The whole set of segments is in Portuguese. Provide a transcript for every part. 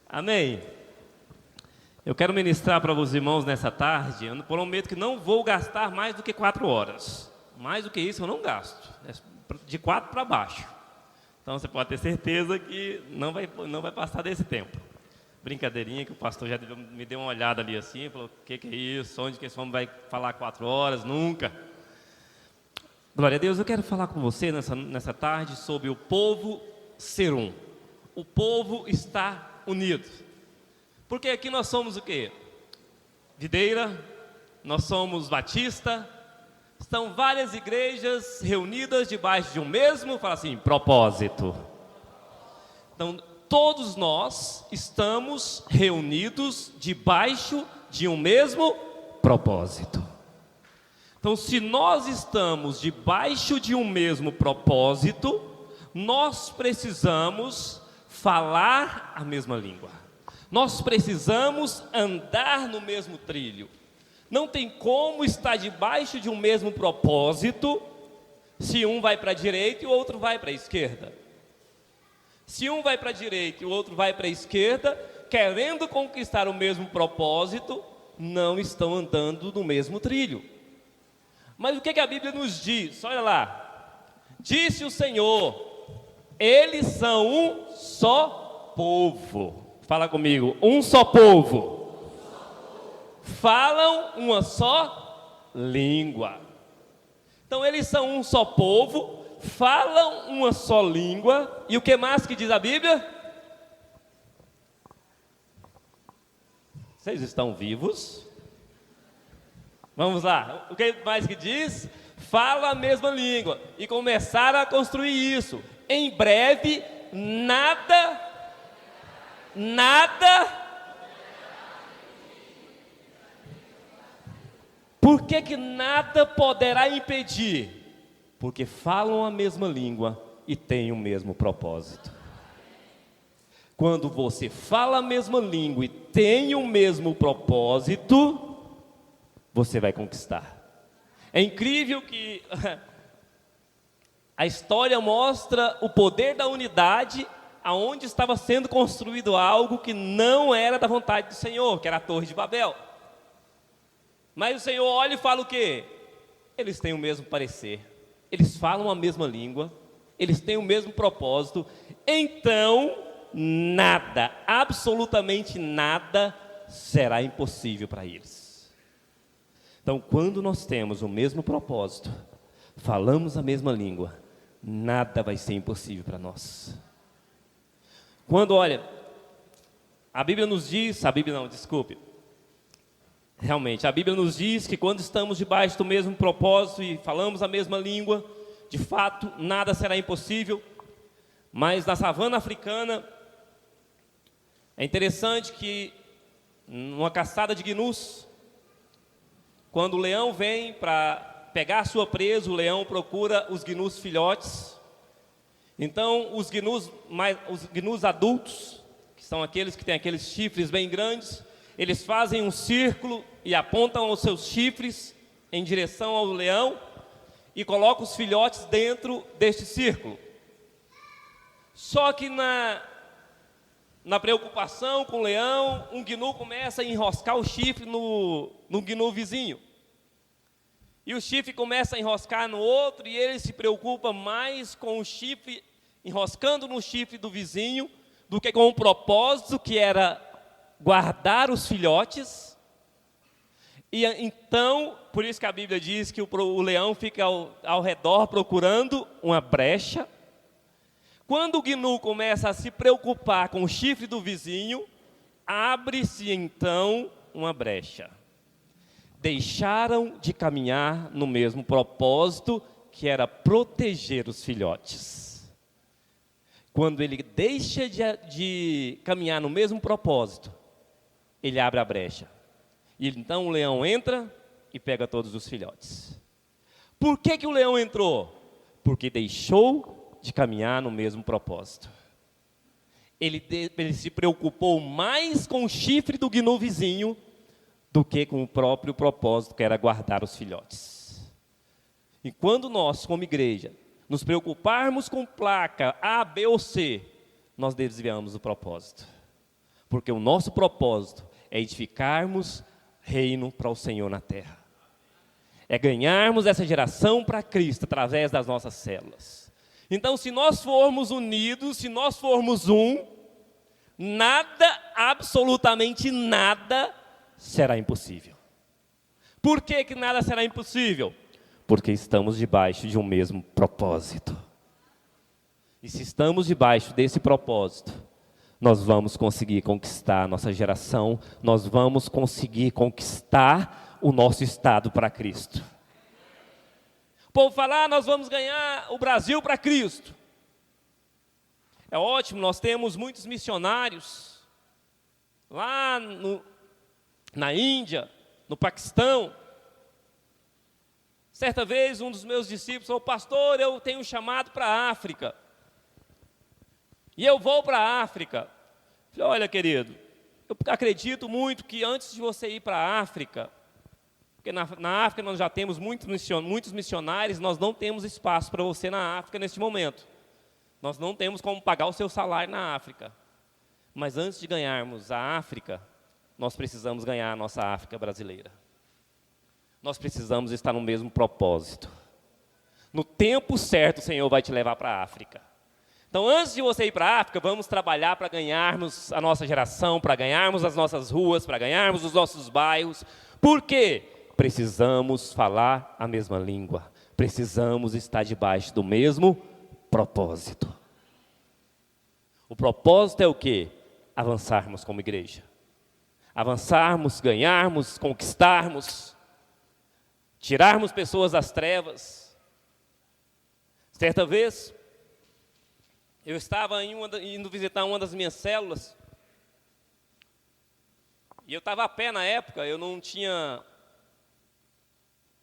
Amém. Eu quero ministrar para os irmãos nessa tarde. Eu prometo que não vou gastar mais do que 4 horas. Mais do que isso eu não gasto. É de 4 para baixo. Então você pode ter certeza que não vai passar desse tempo. Brincadeirinha que o pastor já me deu uma olhada ali assim, falou: o que é isso? Onde que esse homem vai falar 4 horas? Nunca. Glória a Deus. Eu quero falar com você nessa tarde sobre o povo ser um. O povo está unido. Porque aqui nós somos o quê? Videira, nós somos Batista. Estão várias igrejas reunidas debaixo de um mesmo, fala assim, propósito. Então, todos nós estamos reunidos debaixo de um mesmo propósito. Então, se nós estamos debaixo de um mesmo propósito, nós precisamos falar a mesma língua. Nós precisamos andar no mesmo trilho. Não tem como estar debaixo de um mesmo propósito se um vai para a direita e o outro vai para a esquerda. Se um vai para a direita e o outro vai para a esquerda, querendo conquistar o mesmo propósito, não estão andando no mesmo trilho. Mas o que a Bíblia nos diz? Olha lá. Disse o Senhor: eles são um só povo. Fala comigo, um só povo. Falam uma só língua. Então eles são um só povo, falam uma só língua. E o que mais que diz a Bíblia? Vocês estão vivos? Vamos lá, o que mais que diz? Fala a mesma língua. E começaram a construir isso. Em breve, nada. Por que nada poderá impedir? Porque falam a mesma língua e têm o mesmo propósito. Quando você fala a mesma língua e tem o mesmo propósito, você vai conquistar. É incrível que a história mostra o poder da unidade, aonde estava sendo construído algo que não era da vontade do Senhor, que era a Torre de Babel. Mas o Senhor olha e fala o quê? Eles têm o mesmo parecer, eles falam a mesma língua, eles têm o mesmo propósito, então nada, absolutamente nada será impossível para eles. Então, quando nós temos o mesmo propósito, falamos a mesma língua, nada vai ser impossível para nós. Quando, olha, a Bíblia nos diz, realmente, a Bíblia nos diz que quando estamos debaixo do mesmo propósito e falamos a mesma língua, de fato, nada será impossível. Mas na savana africana, é interessante que, numa caçada de gnus, quando o leão vem para pegar a sua presa, o leão procura os gnus filhotes. Então, os gnus adultos, que são aqueles que têm aqueles chifres bem grandes, eles fazem um círculo e apontam os seus chifres em direção ao leão e colocam os filhotes dentro deste círculo. Só que na preocupação com o leão, um gnu começa a enroscar o chifre no gnu vizinho. E o chifre começa a enroscar no outro e ele se preocupa mais com o chifre, enroscando no chifre do vizinho, do que com o propósito que era guardar os filhotes. E então, por isso que a Bíblia diz que o leão fica ao redor procurando uma brecha. Quando o gnu começa a se preocupar com o chifre do vizinho, abre-se então uma brecha. Deixaram de caminhar no mesmo propósito, que era proteger os filhotes. Quando ele deixa de caminhar no mesmo propósito, ele abre a brecha. E então o leão entra e pega todos os filhotes. Por que o leão entrou? Porque deixou de caminhar no mesmo propósito. Ele se preocupou mais com o chifre do gnu vizinho do que com o próprio propósito, que era guardar os filhotes. E quando nós, como igreja, nos preocuparmos com placa A, B ou C, nós desviamos o propósito. Porque o nosso propósito é edificarmos reino para o Senhor na terra. É ganharmos essa geração para Cristo através das nossas células. Então, se nós formos unidos, se nós formos um, nada, absolutamente nada, será impossível. Por que que nada será impossível? Porque estamos debaixo de um mesmo propósito. E se estamos debaixo desse propósito, nós vamos conseguir conquistar a nossa geração, nós vamos conseguir conquistar o nosso estado para Cristo. O povo fala, nós vamos ganhar o Brasil para Cristo. É ótimo, nós temos muitos missionários lá na Índia, no Paquistão. Certa vez um dos meus discípulos falou, pastor, eu tenho um chamado para a África. E eu vou para a África. Falei, olha, querido, eu acredito muito que antes de você ir para a África, porque na África nós já temos muitos missionários, nós não temos espaço para você na África neste momento. Nós não temos como pagar o seu salário na África. Mas antes de ganharmos a África, nós precisamos ganhar a nossa África brasileira. Nós precisamos estar no mesmo propósito. No tempo certo, o Senhor vai te levar para a África. Então, antes de você ir para a África, vamos trabalhar para ganharmos a nossa geração, para ganharmos as nossas ruas, para ganharmos os nossos bairros. Por quê? Precisamos falar a mesma língua. Precisamos estar debaixo do mesmo propósito. O propósito é o quê? Avançarmos como igreja. Avançarmos, ganharmos, conquistarmos, tirarmos pessoas das trevas. Certa vez, eu estava indo visitar uma das minhas células, e eu estava a pé na época, eu não tinha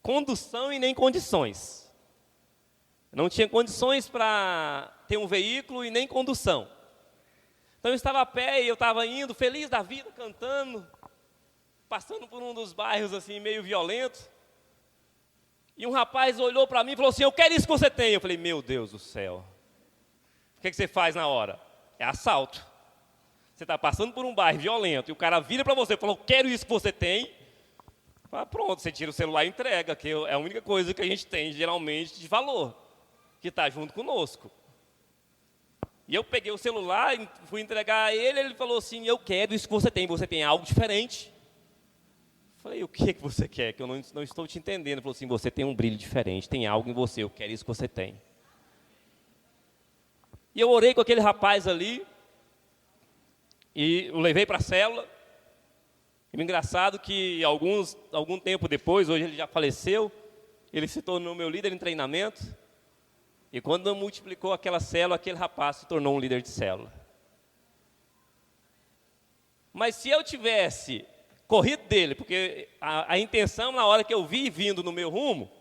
condução e nem condições. Não tinha condições para ter um veículo e nem condução. Então eu estava a pé e eu estava indo, feliz da vida, cantando, passando por um dos bairros assim, meio violentos. E um rapaz olhou para mim e falou assim, eu quero isso que você tem. Eu falei, meu Deus do céu. O que você faz na hora? É assalto. Você está passando por um bairro violento e o cara vira para você e falou, quero isso que você tem. Fala, pronto, você tira o celular e entrega, que é a única coisa que a gente tem geralmente de valor, que está junto conosco. E eu peguei o celular, fui entregar a ele, ele falou assim, eu quero isso que você tem algo diferente. Falei, o que você quer? Que eu não estou te entendendo. Ele falou assim, você tem um brilho diferente, tem algo em você, eu quero isso que você tem. E eu orei com aquele rapaz ali, e o levei para a célula. E o engraçado que algum tempo depois, hoje ele já faleceu, ele se tornou meu líder em treinamento. E quando multiplicou aquela célula, aquele rapaz se tornou um líder de célula. Mas se eu tivesse corrido dele, porque a intenção na hora que eu vi vindo no meu rumo,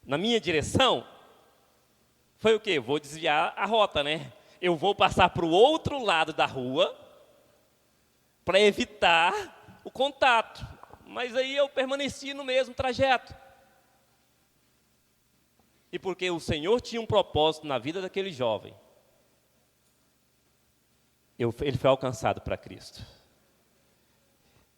na minha direção, foi o quê? Vou desviar a rota, né? Eu vou passar para o outro lado da rua para evitar o contato. Mas aí eu permaneci no mesmo trajeto. E porque o Senhor tinha um propósito na vida daquele jovem, ele foi alcançado para Cristo.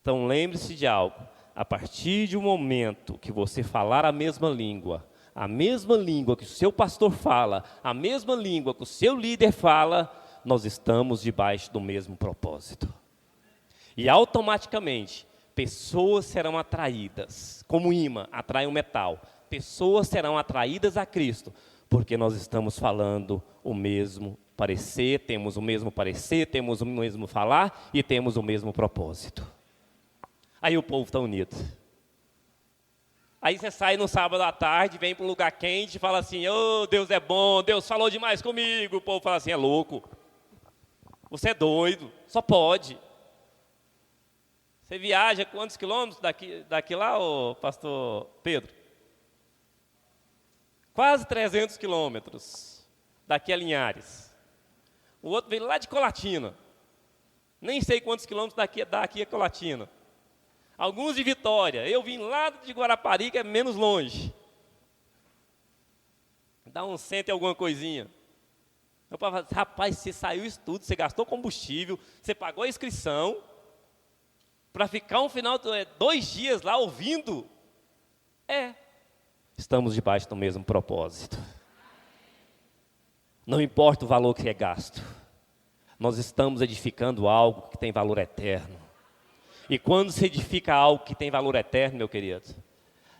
Então lembre-se de algo, a partir de um momento que você falar a mesma língua que o seu pastor fala, a mesma língua que o seu líder fala, nós estamos debaixo do mesmo propósito. E automaticamente, pessoas serão atraídas, como imã atrai um metal, pessoas serão atraídas a Cristo, porque nós estamos falando o mesmo parecer, temos o mesmo falar e temos o mesmo propósito. Aí o povo está unido. Aí você sai no sábado à tarde, vem para um lugar quente e fala assim, oh, Deus é bom, Deus falou demais comigo. O povo fala assim, é louco, você é doido, só pode. Você viaja quantos quilômetros daqui lá, ô pastor Pedro? Quase 300 quilômetros daqui a Linhares. O outro veio lá de Colatina. Nem sei quantos quilômetros daqui a Colatina. Alguns de Vitória. Eu vim lá de Guarapari, que é menos longe. Dá uns 100 e alguma coisinha. Meu pai fala, rapaz, você saiu isso tudo, você gastou combustível, você pagou a inscrição, para ficar 2 dias lá ouvindo. Estamos debaixo do mesmo propósito. Não importa o valor que é gasto, nós estamos edificando algo que tem valor eterno. E quando se edifica algo que tem valor eterno, meu querido,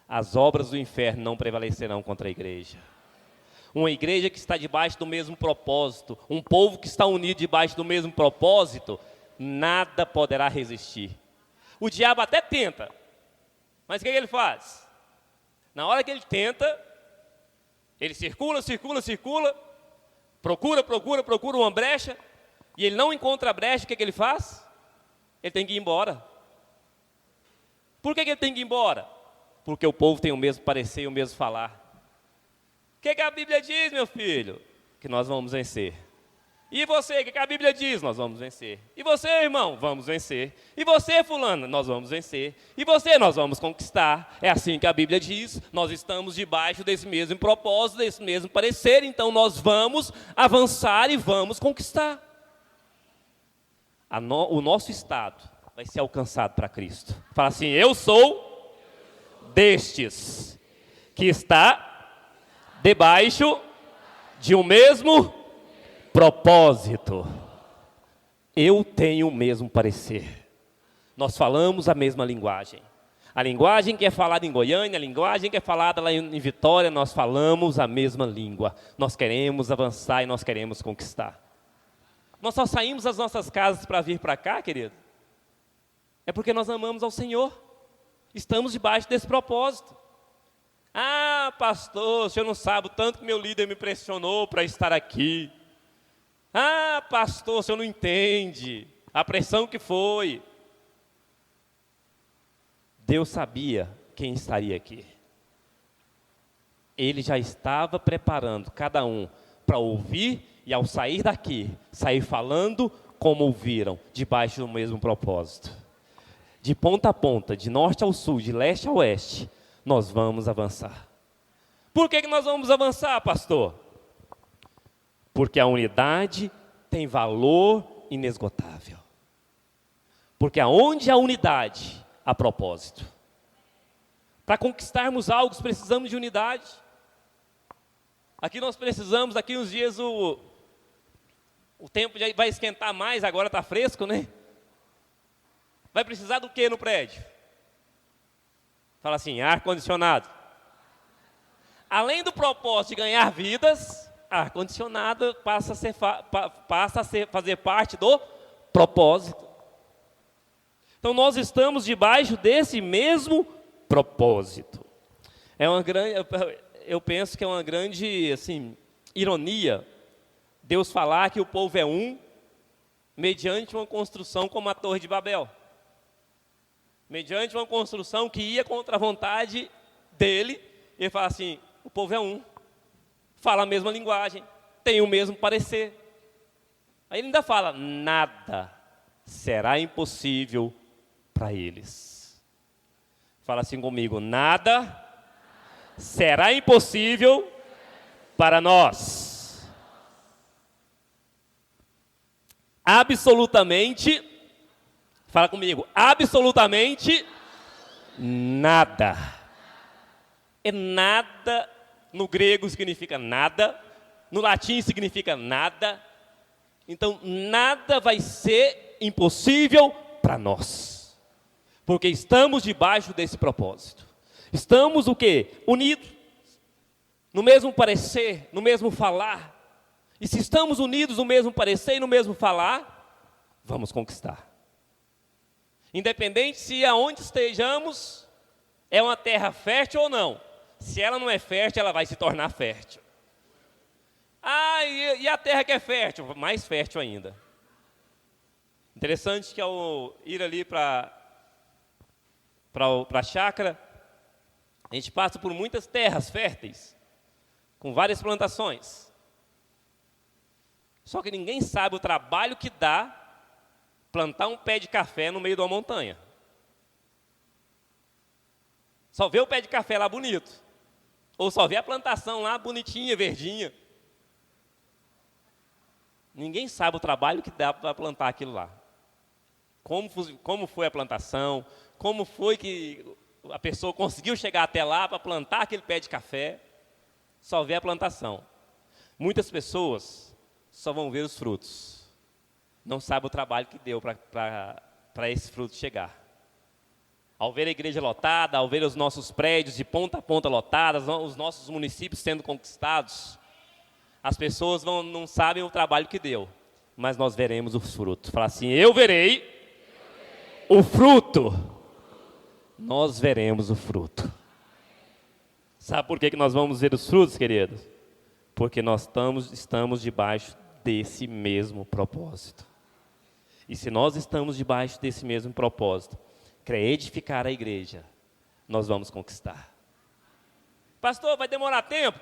as obras do inferno não prevalecerão contra a igreja. Uma igreja que está debaixo do mesmo propósito, um povo que está unido debaixo do mesmo propósito, nada poderá resistir. O diabo até tenta, mas o que ele faz? Na hora que ele tenta, ele circula, procura uma brecha, e ele não encontra a brecha, o que ele faz? Ele tem que ir embora. Por que ele tem que ir embora? Porque o povo tem o mesmo parecer e o mesmo falar. O que a Bíblia diz, meu filho? Que nós vamos vencer. E você, o que a Bíblia diz? Nós vamos vencer. E você, irmão? Vamos vencer. E você, fulano? Nós vamos vencer. E você? Nós vamos conquistar. É assim que a Bíblia diz. Nós estamos debaixo desse mesmo propósito, desse mesmo parecer. Então nós vamos avançar e vamos conquistar. O nosso estado vai ser alcançado para Cristo. Fala assim, eu sou destes que está debaixo de um mesmo propósito. Eu tenho o mesmo parecer. Nós falamos a mesma linguagem. A linguagem que é falada em Goiânia, a linguagem que é falada lá em Vitória, nós falamos a mesma língua. Nós queremos avançar e nós queremos conquistar. Nós só saímos das nossas casas para vir para cá, querido. É porque nós amamos ao Senhor. Estamos debaixo desse propósito. Ah, pastor, o senhor não sabe o tanto que meu líder me pressionou para estar aqui. Ah, pastor, o senhor não entende a pressão que foi. Deus sabia quem estaria aqui. Ele já estava preparando cada um para ouvir e ao sair daqui, sair falando como ouviram, debaixo do mesmo propósito. De ponta a ponta, de norte ao sul, de leste a oeste, nós vamos avançar. Por que nós vamos avançar, pastor? Porque a unidade tem valor inesgotável. Porque aonde há unidade, há propósito. Para conquistarmos algo, precisamos de unidade. Aqui nós precisamos, daqui uns dias o tempo já vai esquentar mais, agora está fresco, né? Vai precisar do que no prédio? Fala assim, ar-condicionado. Além do propósito de ganhar vidas, ar-condicionado passa a fazer parte do propósito. Então nós estamos debaixo desse mesmo propósito. Eu penso que é uma grande ironia Deus falar que o povo é um mediante uma construção como a Torre de Babel. Mediante uma construção que ia contra a vontade dele, ele fala assim, o povo é um, fala a mesma linguagem, tem o mesmo parecer. Aí ele ainda fala, nada será impossível para eles. Fala assim comigo, nada será impossível para nós. Absolutamente, fala comigo, absolutamente nada. Nada, no grego significa nada, no latim significa nada. Então, nada vai ser impossível para nós. Porque estamos debaixo desse propósito. Estamos o quê? Unidos. No mesmo parecer, no mesmo falar. E se estamos unidos no mesmo parecer e no mesmo falar, vamos conquistar. Independente se aonde estejamos, é uma terra fértil ou não. Se ela não é fértil, ela vai se tornar fértil. Ah, e a terra que é fértil? Mais fértil ainda. Interessante que ao ir ali para a chácara, a gente passa por muitas terras férteis, com várias plantações. Só que ninguém sabe o trabalho que dá plantar um pé de café no meio de uma montanha. Só vê o pé de café lá bonito. Ou só vê a plantação lá bonitinha, verdinha. Ninguém sabe o trabalho que dá para plantar aquilo lá. Como foi a plantação, como foi que a pessoa conseguiu chegar até lá para plantar aquele pé de café, só vê a plantação. Muitas pessoas só vão ver os frutos, não sabem o trabalho que deu para esse fruto chegar. Ao ver a igreja lotada, ao ver os nossos prédios de ponta a ponta lotados, os nossos municípios sendo conquistados, as pessoas não sabem o trabalho que deu, mas nós veremos os frutos. Fala assim, eu verei o fruto. Nós veremos o fruto. Sabe por que nós vamos ver os frutos, queridos? Porque nós estamos debaixo desse mesmo propósito. E se nós estamos debaixo desse mesmo propósito, que é edificar a igreja, nós vamos conquistar. Pastor, vai demorar tempo?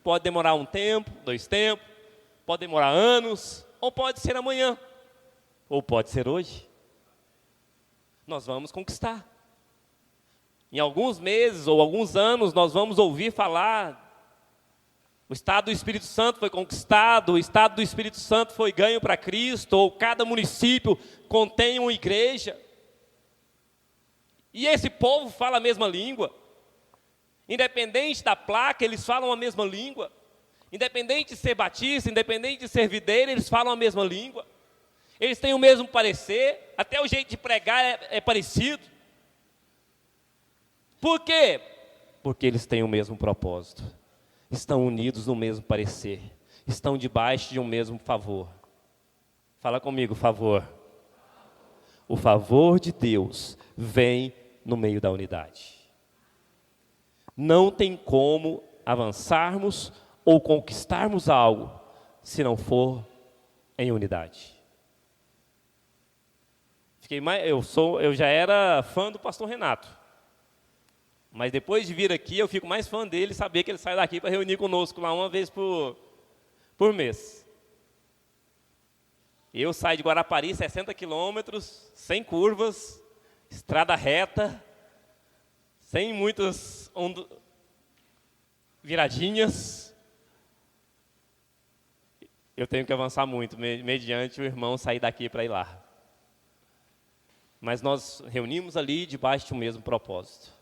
Pode demorar um tempo, 2 tempos, pode demorar anos, ou pode ser amanhã, ou pode ser hoje. Nós vamos conquistar. Em alguns meses ou alguns anos nós vamos ouvir falar, o estado do Espírito Santo foi conquistado, o estado do Espírito Santo foi ganho para Cristo, ou cada município contém uma igreja. E esse povo fala a mesma língua. Independente da placa, eles falam a mesma língua. Independente de ser batista, independente de ser videira, eles falam a mesma língua. Eles têm o mesmo parecer, até o jeito de pregar é parecido. Por quê? Porque eles têm o mesmo propósito. Estão unidos no mesmo parecer. Estão debaixo de um mesmo favor. Fala comigo, favor. O favor de Deus vem no meio da unidade. Não tem como avançarmos ou conquistarmos algo se não for em unidade. Eu já era fã do pastor Renato. Mas depois de vir aqui, eu fico mais fã dele, saber que ele sai daqui para reunir conosco lá uma vez por mês. Eu saio de Guarapari, 60 quilômetros, sem curvas, estrada reta, sem muitas viradinhas. Eu tenho que avançar muito, mediante o irmão sair daqui para ir lá. Mas nós reunimos ali debaixo de um mesmo propósito.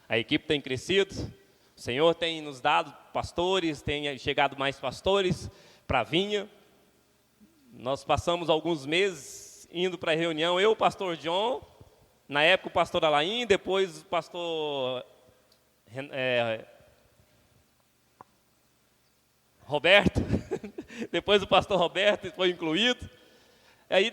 A equipe tem crescido, o Senhor tem nos dado pastores, tem chegado mais pastores para a vinha. Nós passamos alguns meses indo para a reunião, eu, o pastor John, na época o pastor Alain, depois o pastor Roberto, depois o pastor Roberto foi incluído. Aí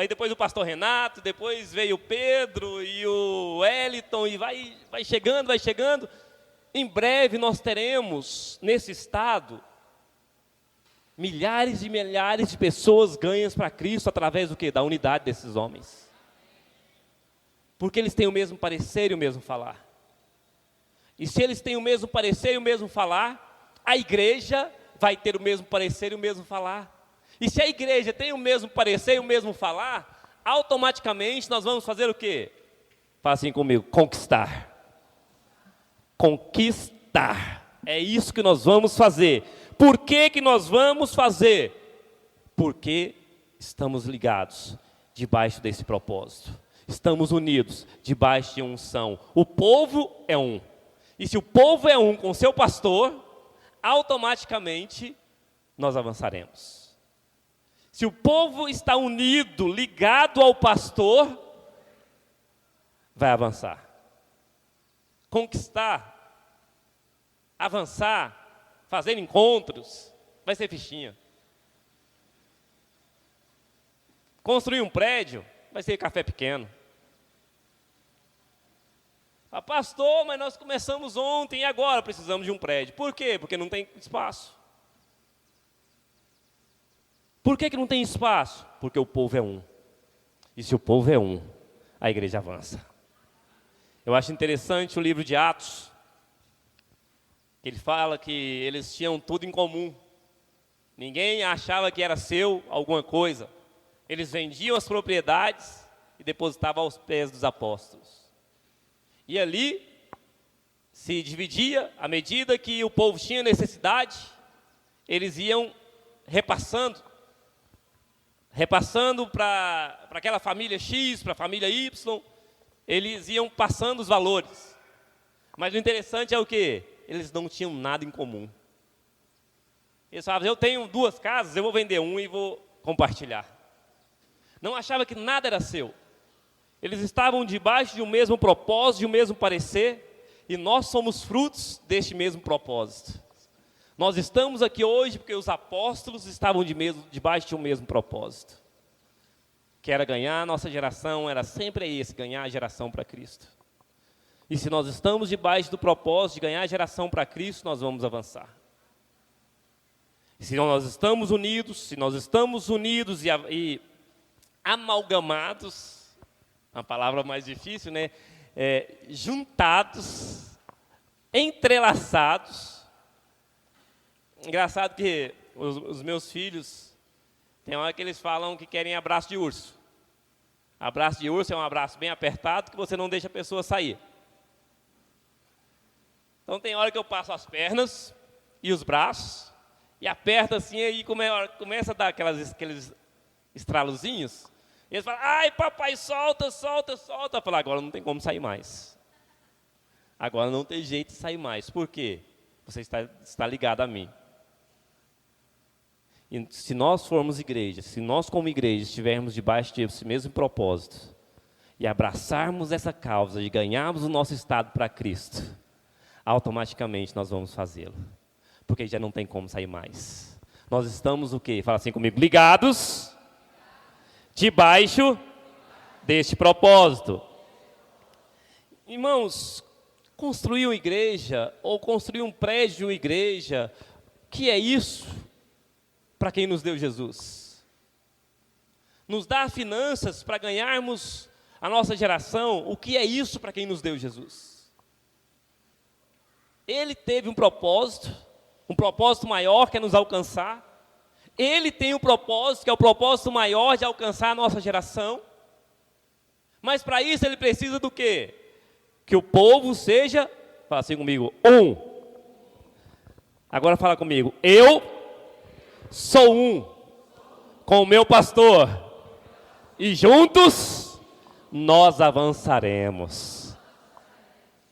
depois o pastor Renato, depois veio o Pedro e o Wellington, e vai chegando. Em breve nós teremos, nesse estado, milhares e milhares de pessoas ganhas para Cristo através do quê? Da unidade desses homens. Porque eles têm o mesmo parecer e o mesmo falar. E se eles têm o mesmo parecer e o mesmo falar, a igreja vai ter o mesmo parecer e o mesmo falar. E se a igreja tem o mesmo parecer e o mesmo falar, automaticamente nós vamos fazer o quê? Fala assim comigo, conquistar. Conquistar. É isso que nós vamos fazer. Por que nós vamos fazer? Porque estamos ligados debaixo desse propósito. Estamos unidos debaixo de unção. O povo é um. E se o povo é um com seu pastor, automaticamente nós avançaremos. Se o povo está unido, ligado ao pastor, vai avançar. Conquistar, avançar, fazer encontros, vai ser fichinha. Construir um prédio, vai ser café pequeno. Pastor, mas nós começamos ontem e agora precisamos de um prédio. Por quê? Porque não tem espaço. Por que não tem espaço? Porque o povo é um. E se o povo é um, a igreja avança. Eu acho interessante o livro de Atos. Ele fala que eles tinham tudo em comum. Ninguém achava que era seu alguma coisa. Eles vendiam as propriedades e depositavam aos pés dos apóstolos. E ali se dividia, à medida que o povo tinha necessidade, eles iam repassando para aquela família X, para a família Y, eles iam passando os valores. Mas o interessante é o quê? Eles não tinham nada em comum. Eles falavam, eu tenho 2 casas, eu vou vender uma e vou compartilhar. Não achava que nada era seu. Eles estavam debaixo de um mesmo propósito, de um mesmo parecer, e nós somos frutos deste mesmo propósito. Nós estamos aqui hoje porque os apóstolos estavam debaixo de um mesmo propósito. Que era ganhar a nossa geração, era sempre esse, ganhar a geração para Cristo. E se nós estamos debaixo do propósito de ganhar a geração para Cristo, nós vamos avançar. E se nós estamos unidos e amalgamados, uma palavra mais difícil, né? Juntados, entrelaçados. Engraçado que os meus filhos, tem hora que eles falam que querem abraço de urso. Abraço de urso é um abraço bem apertado que você não deixa a pessoa sair. Então tem hora que eu passo as pernas e os braços, e aperto assim, aí começa a dar aqueles estralozinhos. E eles falam, ai papai, solta, solta, solta. Eu falo, agora não tem como sair mais. Agora não tem jeito de sair mais. Por quê? Você está ligado a mim. E se nós formos igreja, se nós como igreja estivermos debaixo desse mesmo propósito, e abraçarmos essa causa de ganharmos o nosso estado para Cristo, automaticamente nós vamos fazê-lo. Porque já não tem como sair mais. Nós estamos o quê? Fala assim comigo, ligados, debaixo deste propósito. Irmãos, construir uma igreja, ou construir um prédio de uma igreja, o que é isso para quem nos deu Jesus? Nos dar finanças para ganharmos a nossa geração, o que é isso para quem nos deu Jesus? Ele teve um propósito maior que é nos alcançar. Ele tem um propósito, que é o propósito maior de alcançar a nossa geração. Mas para isso ele precisa do quê? Que o povo seja, fala assim comigo, um. Agora fala comigo, eu sou um com o meu pastor. E juntos nós avançaremos.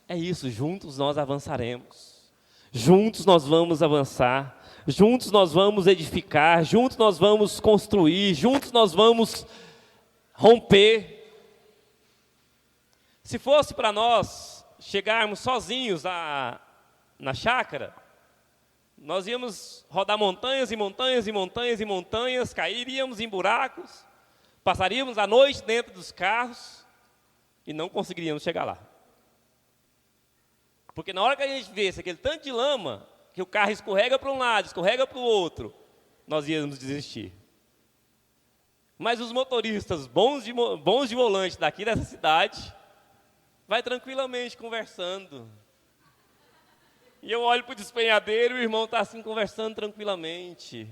É isso, juntos nós avançaremos. Juntos nós vamos avançar. Juntos nós vamos edificar. Juntos nós vamos construir. Juntos nós vamos romper. Se fosse para nós chegarmos sozinhos na chácara, nós íamos rodar montanhas e montanhas e montanhas e montanhas, cairíamos em buracos, passaríamos a noite dentro dos carros e não conseguiríamos chegar lá. Porque na hora que a gente visse aquele tanto de lama, que o carro escorrega para um lado, escorrega para o outro, nós íamos desistir. Mas os motoristas bons de volante daqui dessa cidade, vai tranquilamente conversando. E eu olho para o despenhadeiro e o irmão está assim conversando tranquilamente.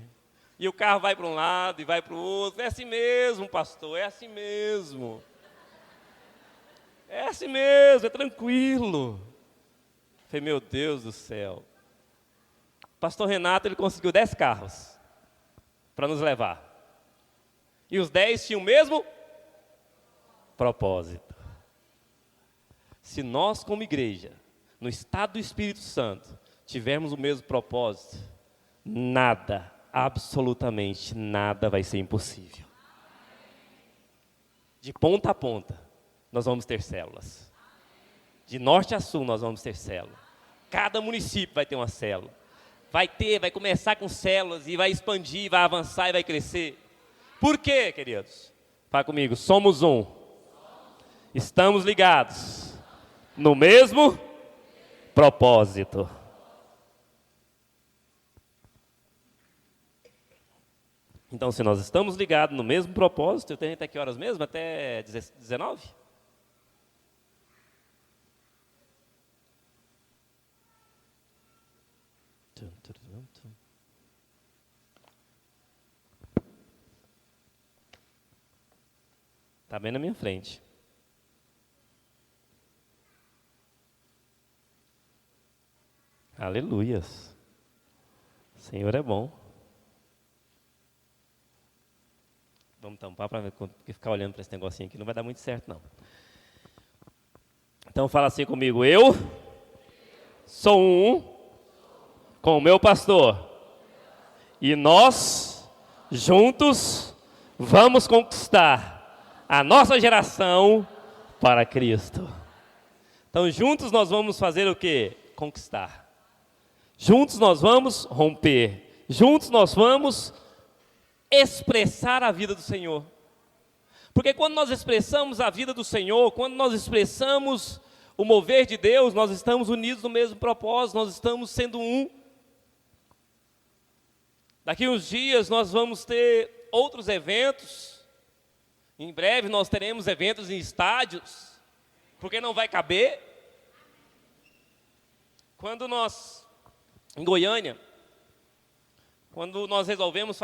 E o carro vai para um lado e vai para o outro. É assim mesmo, pastor, é assim mesmo. É assim mesmo, é tranquilo. Eu falei, meu Deus do céu. O pastor Renato, ele conseguiu 10 carros para nos levar. E os 10 tinham o mesmo propósito. Se nós, como igreja, no estado do Espírito Santo, tivermos o mesmo propósito, nada, absolutamente nada vai ser impossível. De ponta a ponta, nós vamos ter células. De norte a sul, nós vamos ter célula. Cada município vai ter uma célula. Vai começar com células e vai expandir, vai avançar e vai crescer. Por quê, queridos? Fala comigo, somos um. Estamos ligados no mesmo propósito. Então, se nós estamos ligados no mesmo propósito, eu tenho até que horas mesmo? Até 19? Está bem na minha frente. Aleluias. O Senhor é bom. Vamos tampar para ficar olhando para esse negocinho aqui, não vai dar muito certo, não. Então fala assim comigo, eu sou um com o meu pastor. E nós, juntos, vamos conquistar a nossa geração para Cristo. Então juntos nós vamos fazer o quê? Conquistar. Juntos nós vamos romper. Juntos nós vamos expressar a vida do Senhor. Porque quando nós expressamos a vida do Senhor, quando nós expressamos o mover de Deus, nós estamos unidos no mesmo propósito, nós estamos sendo um. Daqui uns dias nós vamos ter outros eventos. Em breve nós teremos eventos em estádios, porque não vai caber. Quando nós, em Goiânia, quando nós resolvemos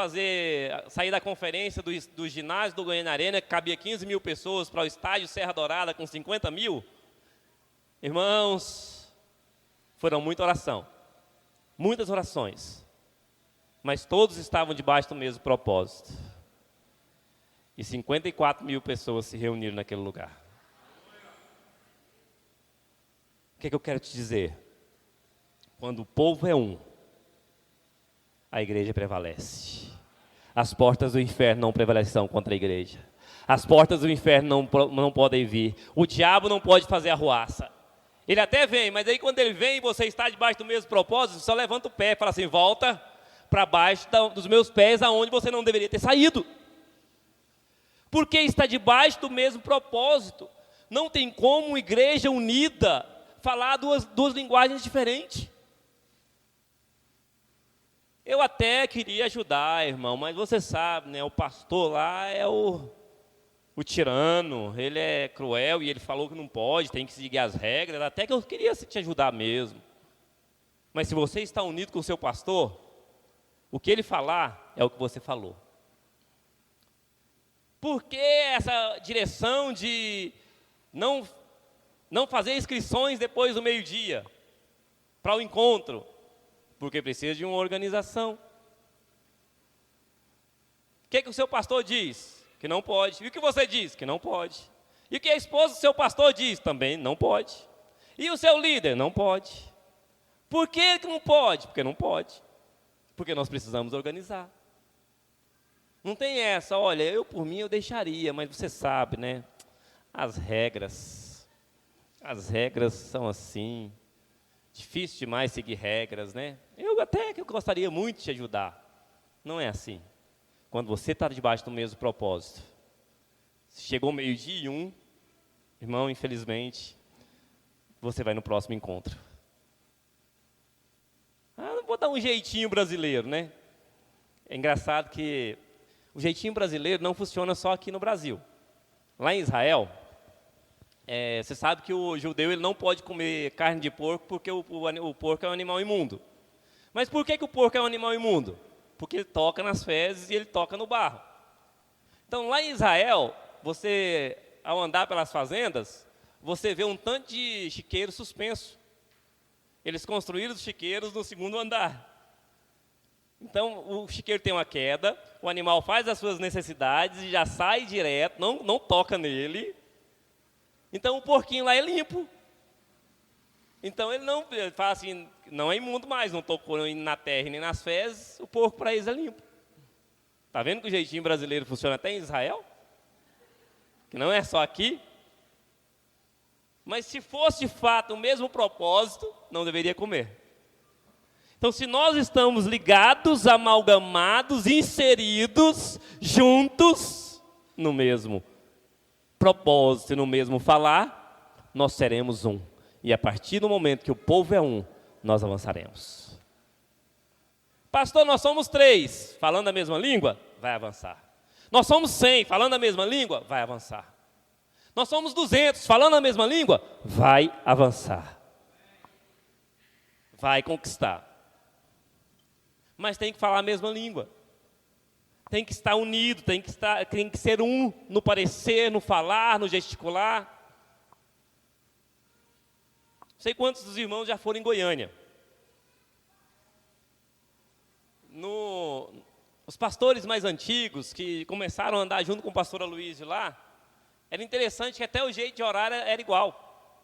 sair da conferência do ginásio do Goiânia Arena, que cabia 15 mil pessoas, para o estádio Serra Dourada com 50 mil, irmãos, foram muita oração, muitas orações, mas todos estavam debaixo do mesmo propósito. E 54 mil pessoas se reuniram naquele lugar. O que é que eu quero te dizer? Quando o povo é um, a igreja prevalece. As portas do inferno não prevalecerão contra a igreja. As portas do inferno não podem vir. O diabo não pode fazer arruaça. Ele até vem, mas aí quando ele vem e você está debaixo do mesmo propósito, só levanta o pé e fala assim, volta para baixo dos meus pés, aonde você não deveria ter saído. Porque está debaixo do mesmo propósito. Não tem como igreja unida falar duas linguagens diferentes. Eu até queria ajudar, irmão, mas você sabe, né? O pastor lá é o tirano, ele é cruel e ele falou que não pode, tem que seguir as regras. Até que eu queria te ajudar mesmo. Mas se você está unido com o seu pastor, o que ele falar é o que você falou. Por que essa direção de não fazer inscrições depois do meio-dia para o encontro? Porque precisa de uma organização. O que o seu pastor diz? Que não pode. E o que você diz? Que não pode. E o que a esposa do seu pastor diz? Também não pode. E o seu líder? Não pode. Por que não pode? Porque não pode. Porque nós precisamos organizar. Não tem essa, olha, eu por mim eu deixaria, mas você sabe, né? As regras são assim. Difícil demais seguir regras, né? Eu gostaria muito de te ajudar. Não é assim. Quando você está debaixo do mesmo propósito. Chegou meio-dia e 1, irmão, infelizmente, você vai no próximo encontro. Não vou dar um jeitinho brasileiro, né? É engraçado que o jeitinho brasileiro não funciona só aqui no Brasil. Lá em Israel, você sabe que o judeu ele não pode comer carne de porco porque o porco é um animal imundo. Mas por que o porco é um animal imundo? Porque ele toca nas fezes e ele toca no barro. Então, lá em Israel, você, ao andar pelas fazendas, você vê um tanto de chiqueiro suspenso. Eles construíram os chiqueiros no segundo andar. Então, o chiqueiro tem uma queda, o animal faz as suas necessidades e já sai direto, não toca nele. Então, o porquinho lá é limpo. Então, ele fala assim, não é imundo mais, não tocou na terra nem nas fezes, o porco para eles é limpo. Está vendo que o jeitinho brasileiro funciona até em Israel? Que não é só aqui. Mas se fosse de fato o mesmo propósito, não deveria comer. Então, se nós estamos ligados, amalgamados, inseridos, juntos, no mesmo propósito e no mesmo falar, nós seremos um. E a partir do momento que o povo é um, nós avançaremos. Pastor, nós somos 3, falando a mesma língua? Vai avançar. Nós somos 100, falando a mesma língua? Vai avançar. Nós somos 200, falando a mesma língua? Vai avançar. Vai conquistar. Mas tem que falar a mesma língua. Tem que estar unido, tem que ser um no parecer, no falar, no gesticular. Não sei quantos dos irmãos já foram em Goiânia. Os pastores mais antigos, que começaram a andar junto com o pastor Aloysio lá, era interessante que até o jeito de orar era igual.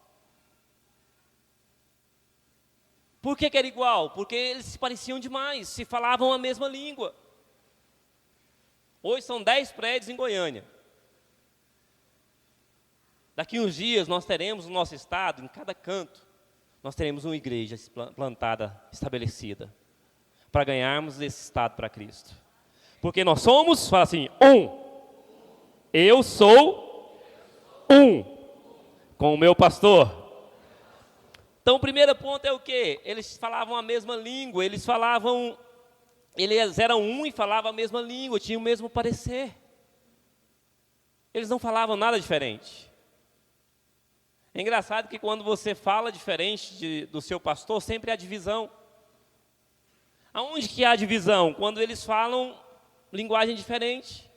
Por que era igual? Porque eles se pareciam demais, se falavam a mesma língua. Hoje são 10 prédios em Goiânia. Daqui uns dias nós teremos no nosso estado, em cada canto, nós teremos uma igreja plantada, estabelecida, para ganharmos esse estado para Cristo. Porque nós somos, fala assim, um. Eu sou um com o meu pastor. Então o primeiro ponto é o quê? Eles falavam a mesma língua, eles eram um e falavam a mesma língua, tinham o mesmo parecer. Eles não falavam nada diferente. É engraçado que quando você fala diferente do seu pastor, sempre há divisão. Aonde que há divisão? Quando eles falam linguagem diferente.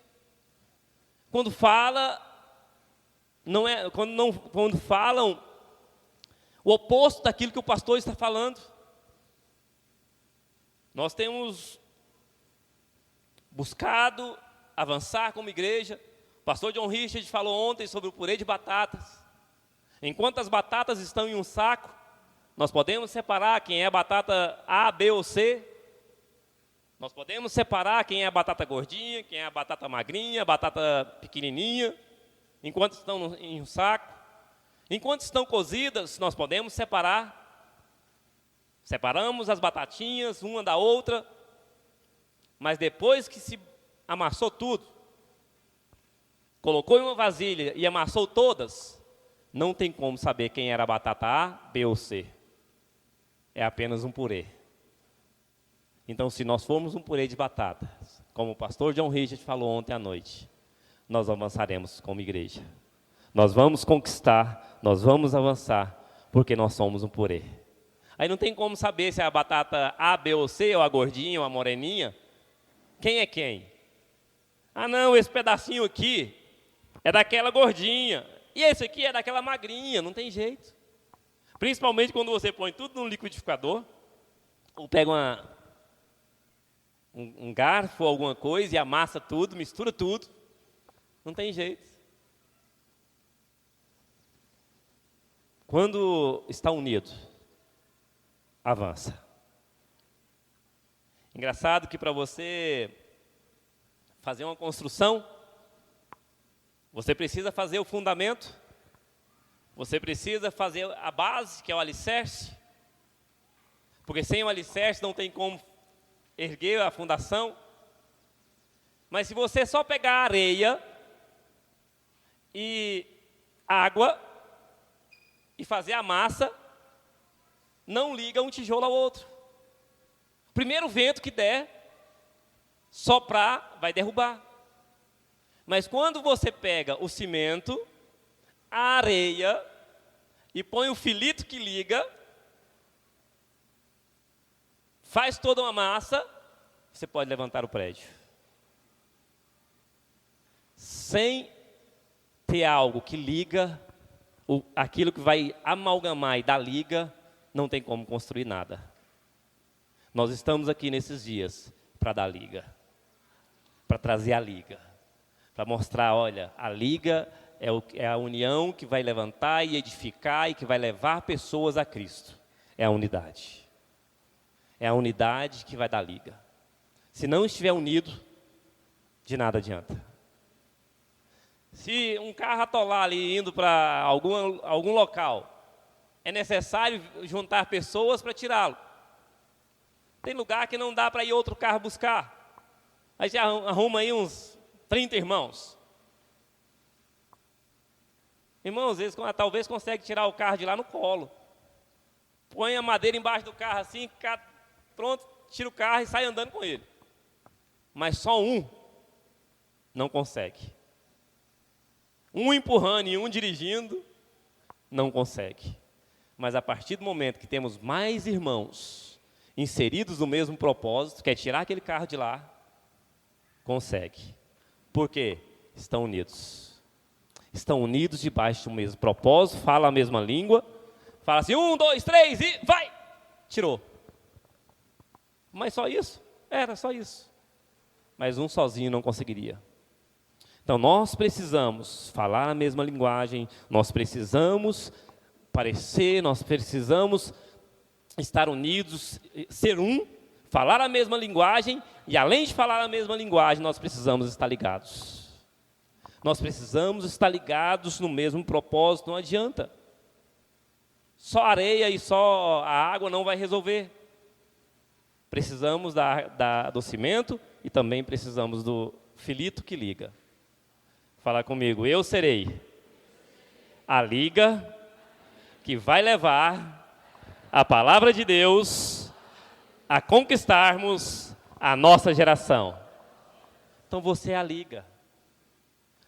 Quando falam o oposto daquilo que o pastor está falando. Nós temos buscado avançar como igreja. O pastor John Richard falou ontem sobre o purê de batatas. Enquanto as batatas estão em um saco, nós podemos separar quem é batata A, B ou C. Nós podemos separar quem é a batata gordinha, quem é a batata magrinha, a batata pequenininha, enquanto estão em um saco. Enquanto estão cozidas, nós podemos separar. Separamos as batatinhas uma da outra, mas depois que se amassou tudo, colocou em uma vasilha e amassou todas, não tem como saber quem era a batata A, B ou C. É apenas um purê. Então, se nós formos um purê de batatas, como o pastor John Richard falou ontem à noite, nós avançaremos como igreja. Nós vamos conquistar, nós vamos avançar, porque nós somos um purê. Aí não tem como saber se é a batata A, B ou C, ou a gordinha, ou a moreninha. Quem é quem? Ah, não, esse pedacinho aqui é daquela gordinha. E esse aqui é daquela magrinha, não tem jeito. Principalmente quando você põe tudo no liquidificador, ou pega um garfo ou alguma coisa e amassa tudo, mistura tudo. Não tem jeito. Quando está unido, avança. Engraçado que para você fazer uma construção, você precisa fazer o fundamento, você precisa fazer a base, que é o alicerce, porque sem o alicerce não tem como erguer a fundação. Mas se você só pegar areia e água e fazer a massa, não liga um tijolo ao outro. O primeiro vento que der, soprar, vai derrubar. Mas quando você pega o cimento, a areia e põe o filito que liga, faz toda uma massa, você pode levantar o prédio. Sem ter algo que liga, aquilo que vai amalgamar e dar liga, não tem como construir nada. Nós estamos aqui nesses dias para dar liga, para trazer a liga, para mostrar, olha, a liga é a união que vai levantar e edificar e que vai levar pessoas a Cristo. É a unidade. É a unidade que vai dar liga. Se não estiver unido, de nada adianta. Se um carro atolar ali indo para algum local, é necessário juntar pessoas para tirá-lo. Tem lugar que não dá para ir outro carro buscar. Aí já arruma aí uns 30 irmãos. Irmãos, eles talvez conseguem tirar o carro de lá no colo. Põe a madeira embaixo do carro assim, pronto, tira o carro e sai andando com ele. Mas só um não consegue. Um empurrando e um dirigindo, não consegue. Mas a partir do momento que temos mais irmãos inseridos no mesmo propósito, que é tirar aquele carro de lá, consegue. Por quê? Estão unidos. Estão unidos debaixo do mesmo propósito, falam a mesma língua, fala assim, 1, 2, 3 e vai! Tirou. Mas só isso? Era só isso. mas um sozinho não conseguiria. Então nós precisamos falar a mesma linguagem, nós precisamos parecer, nós precisamos estar unidos, ser um, falar a mesma linguagem, e além de falar a mesma linguagem, nós precisamos estar ligados. Nós precisamos estar ligados no mesmo propósito, não adianta. Só areia e só a água não vai resolver. Precisamos do cimento e também precisamos do filito que liga. Fala comigo, eu serei a liga que vai levar a palavra de Deus a conquistarmos a nossa geração. Então você é a liga.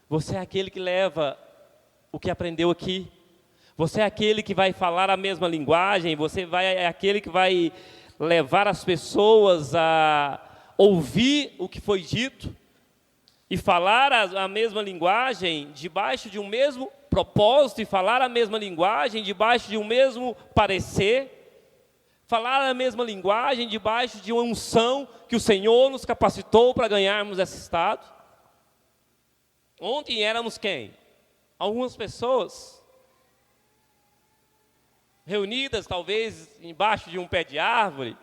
Você é aquele que leva o que aprendeu aqui. Você é aquele que vai falar a mesma linguagem. Você é aquele que vai levar as pessoas a ouvir o que foi dito e falar a mesma linguagem debaixo de um mesmo propósito e falar a mesma linguagem debaixo de um mesmo parecer, falar a mesma linguagem debaixo de uma unção que o Senhor nos capacitou para ganharmos esse estado. Ontem éramos quem? Algumas pessoas reunidas talvez embaixo de um pé de árvore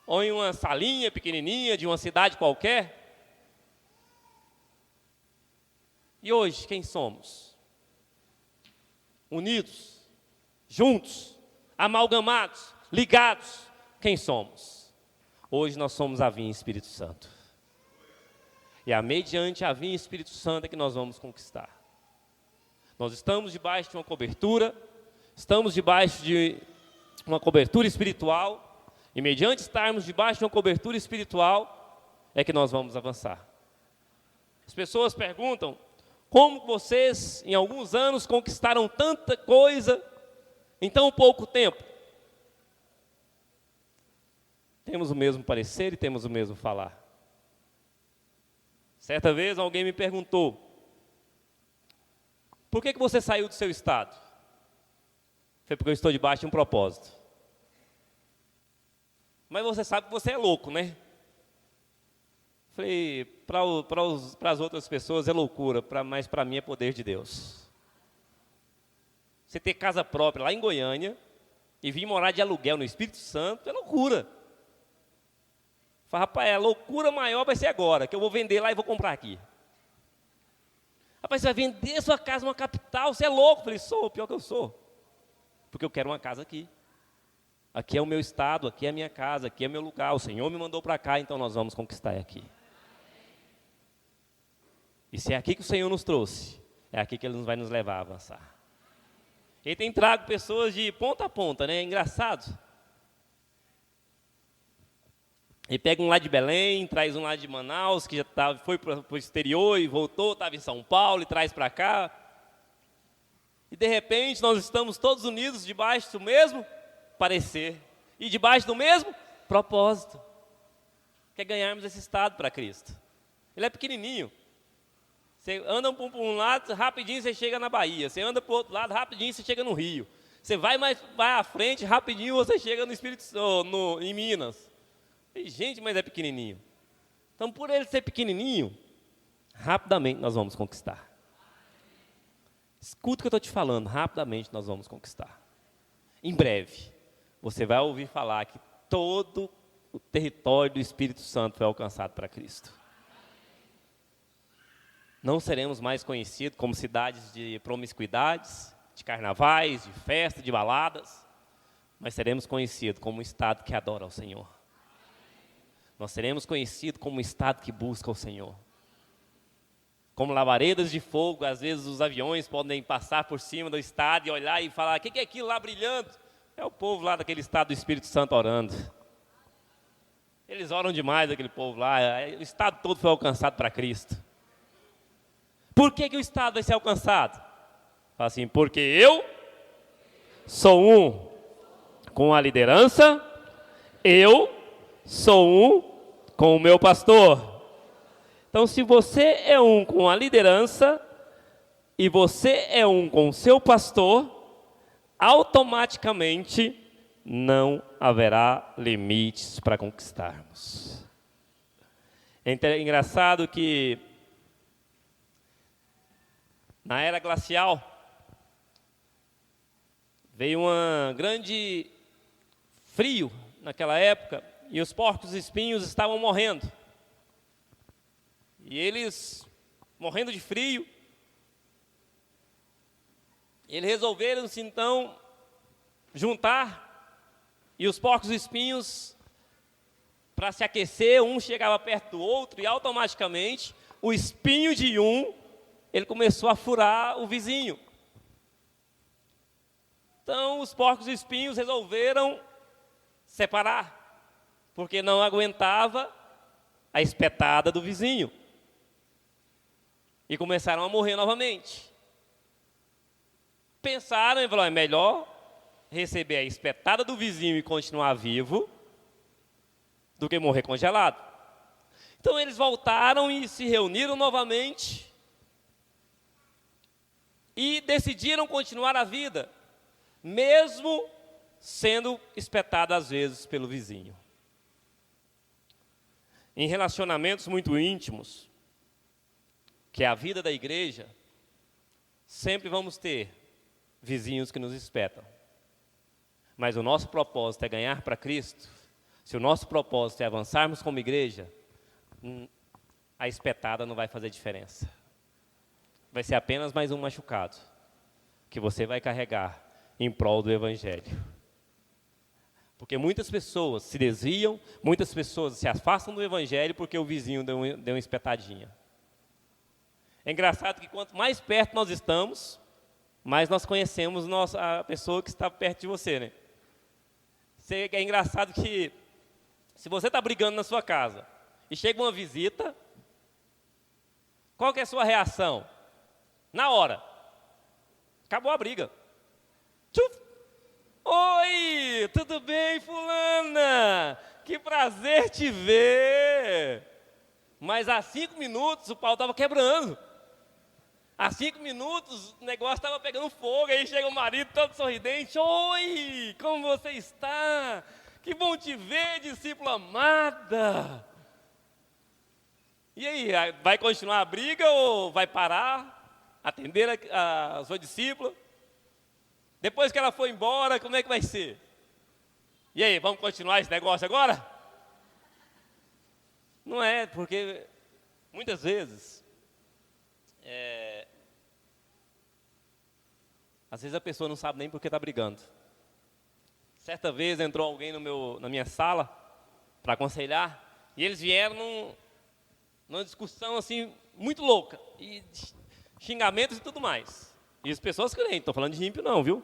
ou em uma salinha pequenininha de uma cidade qualquer. E hoje, quem somos? Unidos, juntos, amalgamados, ligados, quem somos? Hoje nós somos a vinha Espírito Santo. E é mediante a vinha Espírito Santo é que nós vamos conquistar. Nós estamos debaixo de uma cobertura, estamos debaixo de uma cobertura espiritual, e mediante estarmos debaixo de uma cobertura espiritual, é que nós vamos avançar. As pessoas perguntam, como vocês, em alguns anos, conquistaram tanta coisa em tão pouco tempo? Temos o mesmo parecer e temos o mesmo falar. Certa vez alguém me perguntou, por que você saiu do seu estado? Foi porque eu estou debaixo de um propósito. Mas você sabe que você é louco, né? Falei, para as outras pessoas é loucura, mas para mim é poder de Deus. Você ter casa própria lá em Goiânia e vir morar de aluguel no Espírito Santo é loucura. Falei, rapaz, a loucura maior vai ser agora, que eu vou vender lá e vou comprar aqui. Rapaz, você vai vender sua casa numa capital, você é louco. Falei, sou, pior que eu sou. Porque eu quero uma casa aqui. Aqui é o meu estado, aqui é a minha casa, aqui é meu lugar. O Senhor me mandou para cá, então nós vamos conquistar aqui. E se é aqui que o Senhor nos trouxe, é aqui que Ele vai nos levar a avançar. Ele tem trago pessoas de ponta a ponta, né? É engraçado. Ele pega um lá de Belém, traz um lá de Manaus, que já foi para o exterior e voltou, estava em São Paulo e traz para cá. E de repente nós estamos todos unidos debaixo do mesmo parecer e debaixo do mesmo propósito. Que é ganharmos esse estado para Cristo. Ele é pequenininho. Você anda para um lado, rapidinho você chega na Bahia. Você anda para o outro lado, rapidinho você chega no Rio. Você vai à frente, rapidinho você chega no em Minas. E, gente, mas é pequenininho. Então, por ele ser pequenininho, rapidamente nós vamos conquistar. Escuta o que eu estou te falando, rapidamente nós vamos conquistar. Em breve, você vai ouvir falar que todo o território do Espírito Santo foi alcançado para Cristo. Não seremos mais conhecidos como cidades de promiscuidades, de carnavais, de festas, de baladas, mas seremos conhecidos como um estado que adora ao Senhor. Nós seremos conhecidos como um estado que busca o Senhor. Como labaredas de fogo, às vezes os aviões podem passar por cima do estado e olhar e falar, o que é aquilo lá brilhando? É o povo lá daquele estado do Espírito Santo orando. Eles oram demais, aquele povo lá, o estado todo foi alcançado para Cristo. Por que o estado vai ser alcançado? Fala assim, porque eu sou um com a liderança, eu sou um com o meu pastor. Então, se você é um com a liderança e você é um com o seu pastor, automaticamente não haverá limites para conquistarmos. Engraçado que na era glacial veio um grande frio naquela época e os porcos-espinhos estavam morrendo. E eles, morrendo de frio, eles resolveram-se então juntar, e os porcos-espinhos, para se aquecer, um chegava perto do outro e automaticamente o espinho de um, ele começou a furar o vizinho. Então os porcos-espinhos resolveram separar, porque não aguentava a espetada do vizinho. E começaram a morrer novamente. Pensaram e falaram, é melhor receber a espetada do vizinho e continuar vivo do que morrer congelado. Então eles voltaram e se reuniram novamente e decidiram continuar a vida, mesmo sendo espetado às vezes pelo vizinho. Em relacionamentos muito íntimos, que é a vida da igreja, sempre vamos ter vizinhos que nos espetam. Mas o nosso propósito é ganhar para Cristo. Se o nosso propósito é avançarmos como igreja, a espetada não vai fazer diferença. Vai ser apenas mais um machucado que você vai carregar em prol do Evangelho. Porque muitas pessoas se desviam, muitas pessoas se afastam do Evangelho porque o vizinho deu uma espetadinha. É engraçado que quanto mais perto nós estamos, mais nós conhecemos a pessoa que está perto de você, né? É engraçado que, se você está brigando na sua casa e chega uma visita, qual que é a sua reação? Na hora. Acabou a briga. Tchuf! Oi, tudo bem, fulana? Que prazer te ver. Mas há 5 minutos o pau estava quebrando. Há 5 minutos o negócio estava pegando fogo. Aí chega o marido todo sorridente. Oi, como você está? Que bom te ver, discípula amada. E aí, vai continuar a briga ou vai parar, atender a sua discípula? Depois que ela for embora, como é que vai ser? E aí, vamos continuar esse negócio agora? Não é, porque muitas vezes, às vezes a pessoa não sabe nem por que está brigando. Certa vez entrou alguém na minha sala para aconselhar, e eles vieram numa discussão assim, muito louca, e xingamentos e tudo mais. E as pessoas crentes, não estou falando de ímpio não, viu?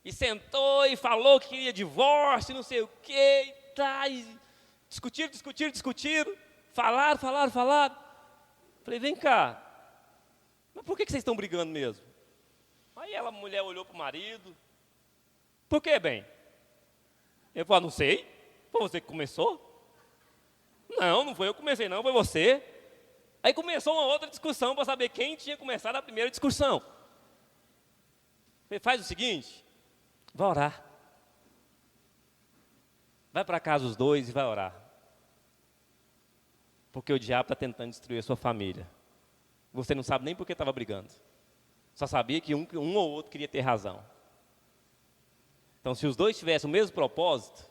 E sentou e falou que queria divórcio, não sei o quê, e tá, e discutiram, falaram. Falei, vem cá, mas por que vocês estão brigando mesmo? Aí a mulher olhou para o marido, por que, bem? Ele falou, não sei, foi você que começou? Não foi eu que comecei não, foi você. Aí começou uma outra discussão para saber quem tinha começado a primeira discussão. Ele faz o seguinte, vai orar. Vai para casa os dois e vai orar. Porque o diabo está tentando destruir a sua família. Você não sabe nem por que estava brigando. Só sabia que um ou outro queria ter razão. Então, se os dois tivessem o mesmo propósito,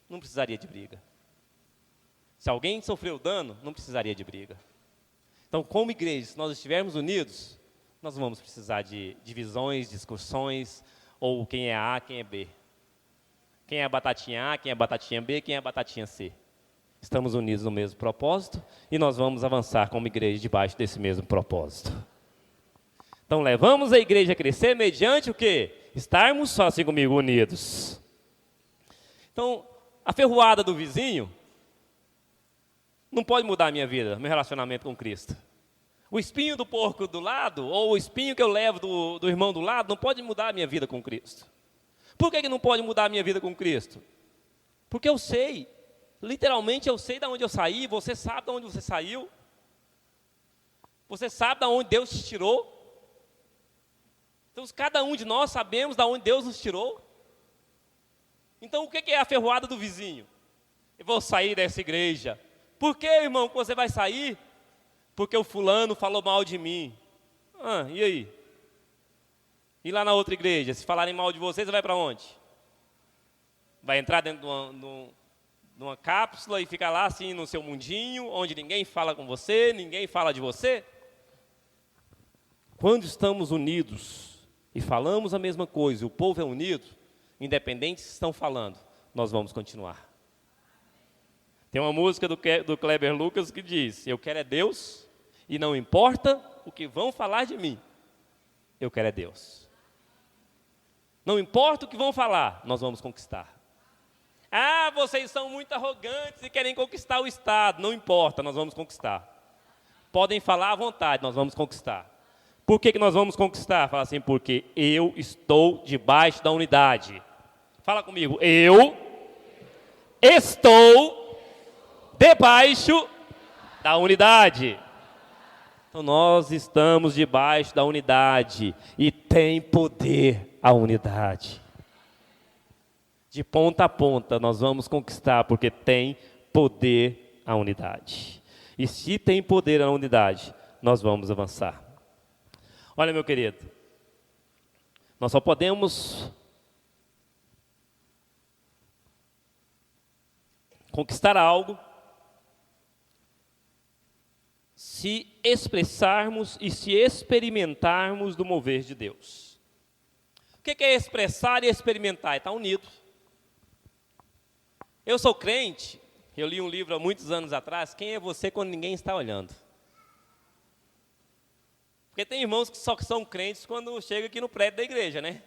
não precisaria de briga. Se alguém sofreu dano, não precisaria de briga. Então, como igreja, se nós estivermos unidos, nós não vamos precisar de divisões, discussões, ou quem é A, quem é B. Quem é a batatinha A, quem é a batatinha B, quem é a batatinha C. Estamos unidos no mesmo propósito e nós vamos avançar como igreja debaixo desse mesmo propósito. Então, levamos a igreja a crescer mediante o quê? Estarmos, só assim comigo, unidos. Então, a ferroada do vizinho não pode mudar a minha vida, meu relacionamento com Cristo. O espinho do porco do lado, ou o espinho que eu levo do irmão do lado, não pode mudar a minha vida com Cristo. Por que não pode mudar a minha vida com Cristo? Porque eu sei, literalmente eu sei de onde eu saí, você sabe de onde você saiu. Você sabe de onde Deus te tirou. Então, cada um de nós sabemos de onde Deus nos tirou. Então, o que é a ferroada do vizinho? Eu vou sair dessa igreja Por que, irmão, que você vai sair? Porque o fulano falou mal de mim. E aí? E lá na outra igreja, se falarem mal de você, você vai para onde? Vai entrar dentro de uma cápsula e ficar lá assim no seu mundinho, onde ninguém fala com você, ninguém fala de você? Quando estamos unidos e falamos a mesma coisa, e o povo é unido, independente se estão falando, nós vamos continuar. Tem uma música do Kleber Lucas que diz: eu quero é Deus e não importa o que vão falar de mim, eu quero é Deus. Não importa o que vão falar, nós vamos conquistar. Vocês são muito arrogantes e querem conquistar o Estado. Não importa, nós vamos conquistar. Podem falar à vontade, nós vamos conquistar. Por que nós vamos conquistar? Fala assim, porque eu estou debaixo da unidade. Fala comigo, eu estou debaixo da unidade. Então nós estamos debaixo da unidade e tem poder a unidade. De ponta a ponta nós vamos conquistar porque tem poder a unidade. E se tem poder a unidade, nós vamos avançar. Olha, meu querido, nós só podemos conquistar algo se expressarmos e se experimentarmos do mover de Deus. O que é expressar e experimentar? É estar unido. Eu sou crente, eu li um livro há muitos anos atrás, Quem é você quando ninguém está olhando? Porque tem irmãos que só são crentes quando chega aqui no prédio da igreja, né?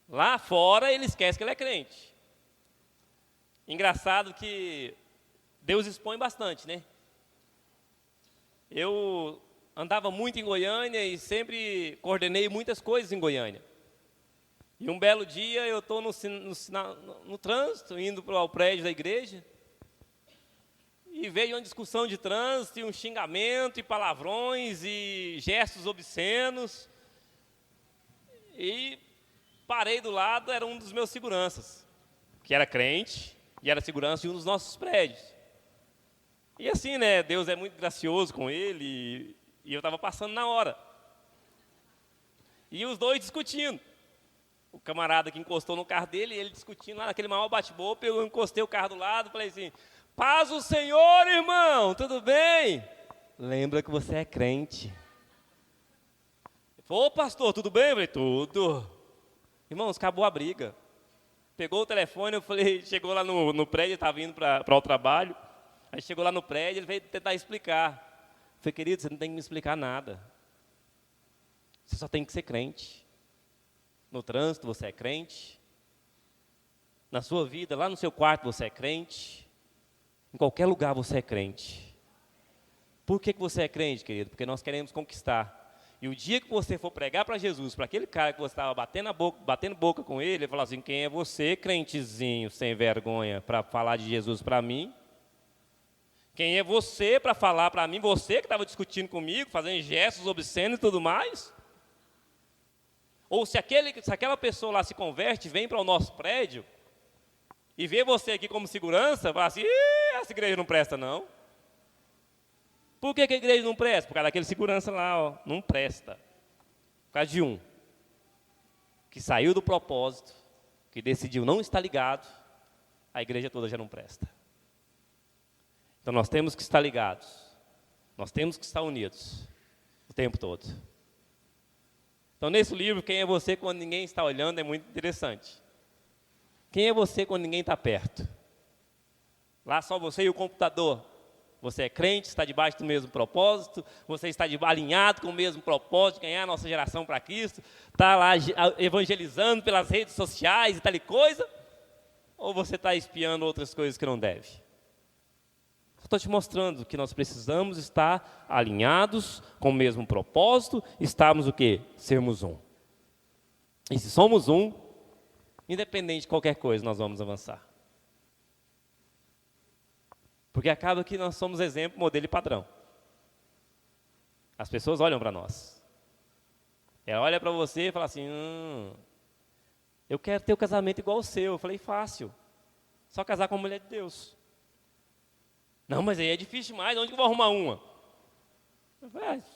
Lá fora ele esquece que ele é crente. Engraçado que Deus expõe bastante, né? Eu andava muito em Goiânia e sempre coordenei muitas coisas em Goiânia. E um belo dia eu estou no trânsito, indo para o prédio da igreja, e veio uma discussão de trânsito, e um xingamento, e palavrões, e gestos obscenos. E parei do lado, era um dos meus seguranças, que era crente, e era segurança de um dos nossos prédios. E assim, né, Deus é muito gracioso com ele, e eu estava passando na hora. E os dois discutindo. O camarada que encostou no carro dele, ele discutindo lá naquele maior bate-boca, eu encostei o carro do lado, falei assim, paz o Senhor, irmão, tudo bem? Lembra que você é crente. Ele falou, ô pastor, tudo bem? Eu falei, tudo. Irmãos, acabou a briga. Pegou o telefone, eu falei, chegou lá no prédio, estava indo para o trabalho, aí chegou lá no prédio, ele veio tentar explicar. Eu falei, querido, você não tem que me explicar nada. Você só tem que ser crente. No trânsito você é crente. Na sua vida, lá no seu quarto você é crente. Em qualquer lugar você é crente. Por que você é crente, querido? Porque nós queremos conquistar. E o dia que você for pregar para Jesus, para aquele cara que você estava batendo boca com ele falar assim, quem é você, crentezinho, sem vergonha, para falar de Jesus para mim? Quem é você para falar para mim, você que estava discutindo comigo, fazendo gestos obscenos e tudo mais? Ou se aquela pessoa lá se converte, vem para o nosso prédio, e vê você aqui como segurança, fala assim, essa igreja não presta não. Por que a igreja não presta? Por causa daquele segurança lá, ó, não presta. Por causa de um, que saiu do propósito, que decidiu não estar ligado, a igreja toda já não presta. Então nós temos que estar ligados, nós temos que estar unidos, o tempo todo. Então, nesse livro, Quem é você quando ninguém está olhando, é muito interessante. Quem é você quando ninguém está perto? Lá só você e o computador. Você é crente, está debaixo do mesmo propósito, você está alinhado com o mesmo propósito, de ganhar a nossa geração para Cristo, está lá evangelizando pelas redes sociais e tal coisa, ou você está espiando outras coisas que não deve? Estou te mostrando que nós precisamos estar alinhados com o mesmo propósito, estarmos o quê? Sermos um. E se somos um, independente de qualquer coisa, nós vamos avançar. Porque acaba que nós somos exemplo, modelo e padrão. As pessoas olham para nós. Ela olha para você e fala assim, eu quero ter o casamento igual o seu. Eu falei, fácil. Só casar com a mulher de Deus. Não, mas aí é difícil demais, onde que eu vou arrumar uma?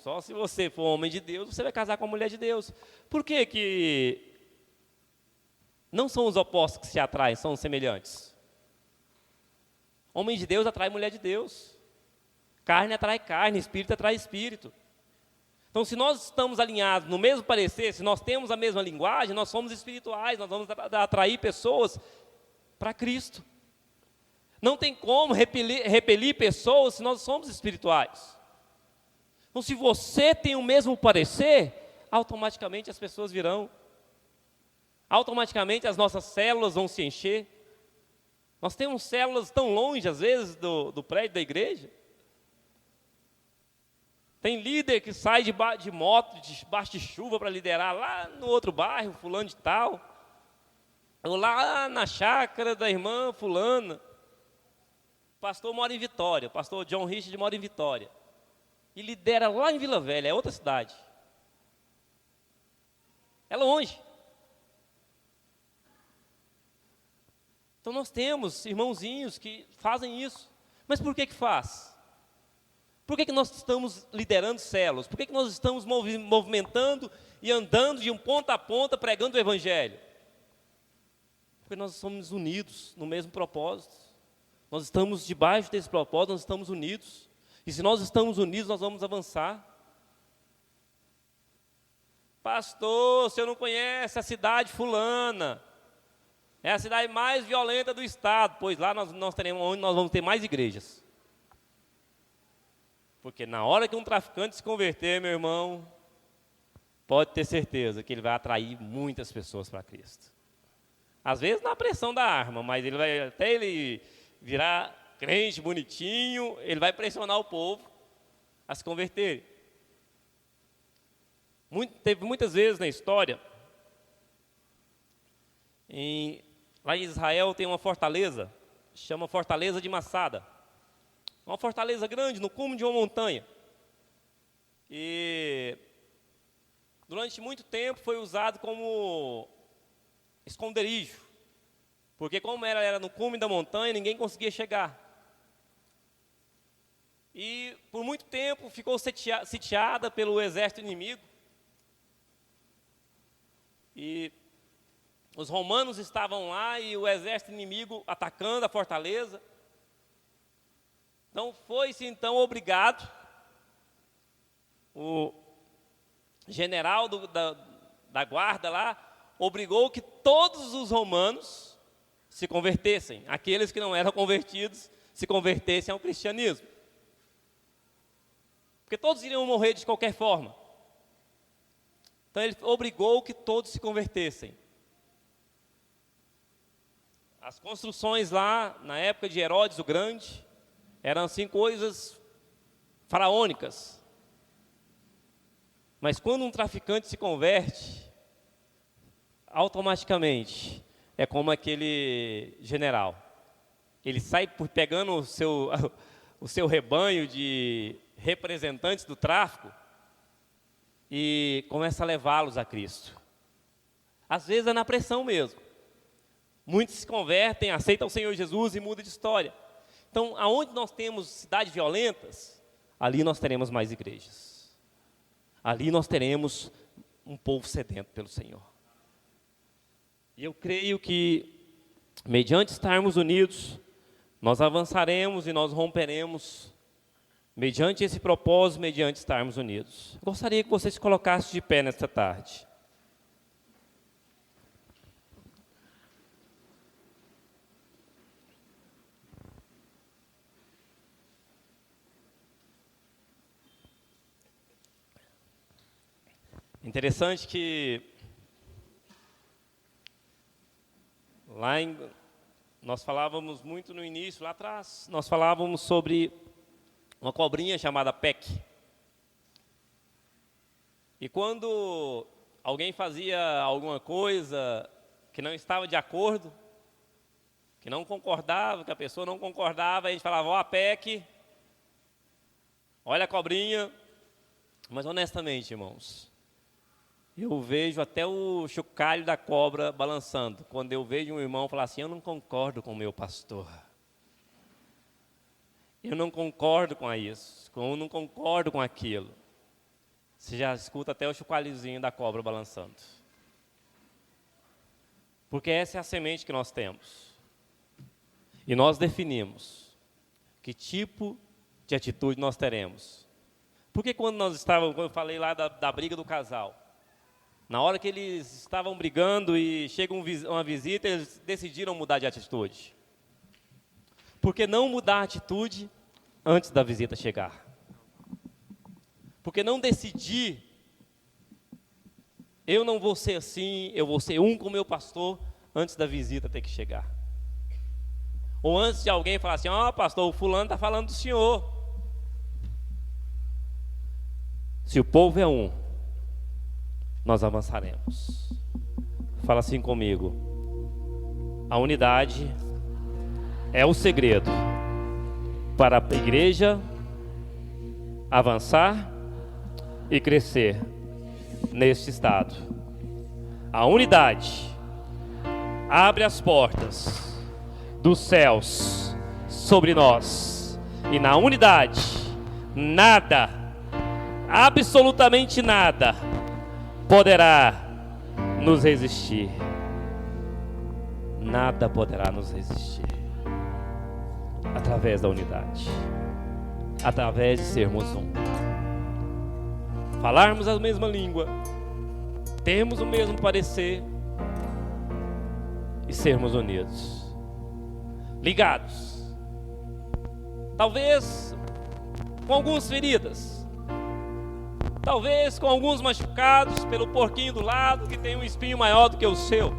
Só se você for homem de Deus, você vai casar com a mulher de Deus. Por que que não são os opostos que se atraem, são os semelhantes? Homem de Deus atrai mulher de Deus. Carne atrai carne, espírito atrai espírito. Então, se nós estamos alinhados no mesmo parecer, se nós temos a mesma linguagem, nós somos espirituais, nós vamos atrair pessoas para Cristo. Não tem como repelir pessoas se nós somos espirituais. Então, se você tem o mesmo parecer, automaticamente as pessoas virão. Automaticamente as nossas células vão se encher. Nós temos células tão longe, às vezes, do prédio da igreja. Tem líder que sai de moto, debaixo de chuva para liderar lá no outro bairro, fulano de tal. Ou lá na chácara da irmã fulana. O pastor mora em Vitória, o pastor John Richard mora em Vitória. E lidera lá em Vila Velha, é outra cidade. É longe. Então nós temos irmãozinhos que fazem isso. Mas por que que faz? Por que que nós estamos liderando células? Por que que nós estamos movimentando e andando de um ponta a ponta pregando o Evangelho? Porque nós somos unidos no mesmo propósito. Nós estamos debaixo desse propósito, nós estamos unidos. E se nós estamos unidos, nós vamos avançar. Pastor, o senhor não conhece a cidade fulana. É a cidade mais violenta do estado, pois lá nós teremos, onde nós vamos ter mais igrejas. Porque na hora que um traficante se converter, meu irmão, pode ter certeza que ele vai atrair muitas pessoas para Cristo. Às vezes na pressão da arma, mas até ele virar crente bonitinho, ele vai pressionar o povo a se converterem. Teve muitas vezes na história, lá em Israel tem uma fortaleza, chama Fortaleza de Massada. Uma fortaleza grande, no cume de uma montanha. E durante muito tempo foi usado como esconderijo. Porque como ela era no cume da montanha, ninguém conseguia chegar. E por muito tempo ficou sitiada pelo exército inimigo. E os romanos estavam lá e o exército inimigo atacando a fortaleza. Então foi-se então obrigado, o general da guarda lá, obrigou que todos os romanos se convertessem, aqueles que não eram convertidos se convertessem ao cristianismo. Porque todos iriam morrer de qualquer forma. Então ele obrigou que todos se convertessem. As construções lá, na época de Herodes o Grande, eram assim coisas faraônicas. Mas quando um traficante se converte, automaticamente é como aquele general. Ele sai pegando o seu rebanho de representantes do tráfico e começa a levá-los a Cristo. Às vezes é na pressão mesmo. Muitos se convertem, aceitam o Senhor Jesus e mudam de história. Então, aonde nós temos cidades violentas, ali nós teremos mais igrejas. Ali nós teremos um povo sedento pelo Senhor. E eu creio que, mediante estarmos unidos, nós avançaremos e nós romperemos, mediante esse propósito, mediante estarmos unidos. Eu gostaria que você se colocasse de pé nesta tarde. Interessante que nós falávamos muito no início, lá atrás, nós falávamos sobre uma cobrinha chamada PEC. E quando alguém fazia alguma coisa que não estava de acordo, que não concordava, que a pessoa não concordava, a gente falava, ó, a PEC, olha a cobrinha. Mas honestamente, irmãos, eu vejo até o chocalho da cobra balançando, quando eu vejo um irmão falar assim, eu não concordo com o meu pastor. eu não concordo com isso, eu não concordo com aquilo. Você já escuta até o chocalhozinho da cobra balançando. Porque essa é a semente que nós temos. E nós definimos que tipo de atitude nós teremos. Porque quando eu falei lá da briga do casal, na hora que eles estavam brigando e chega uma visita, eles decidiram mudar de atitude. Por que não mudar a atitude antes da visita chegar? Por que não decidir, eu não vou ser assim, eu vou ser um com o meu pastor, antes da visita ter que chegar? Ou antes de alguém falar assim, pastor, o fulano está falando do senhor. Se o povo é um, nós avançaremos. Fala assim comigo. A unidade é o segredo para a igreja avançar e crescer neste estado. A unidade abre as portas dos céus sobre nós. E na unidade, nada, absolutamente nada, poderá nos resistir. Nada poderá nos resistir. Através da unidade. Através de sermos um. Falarmos a mesma língua. Termos o mesmo parecer. E sermos unidos. Ligados. Talvez com algumas feridas. Talvez com alguns machucados pelo porquinho do lado que tem um espinho maior do que o seu.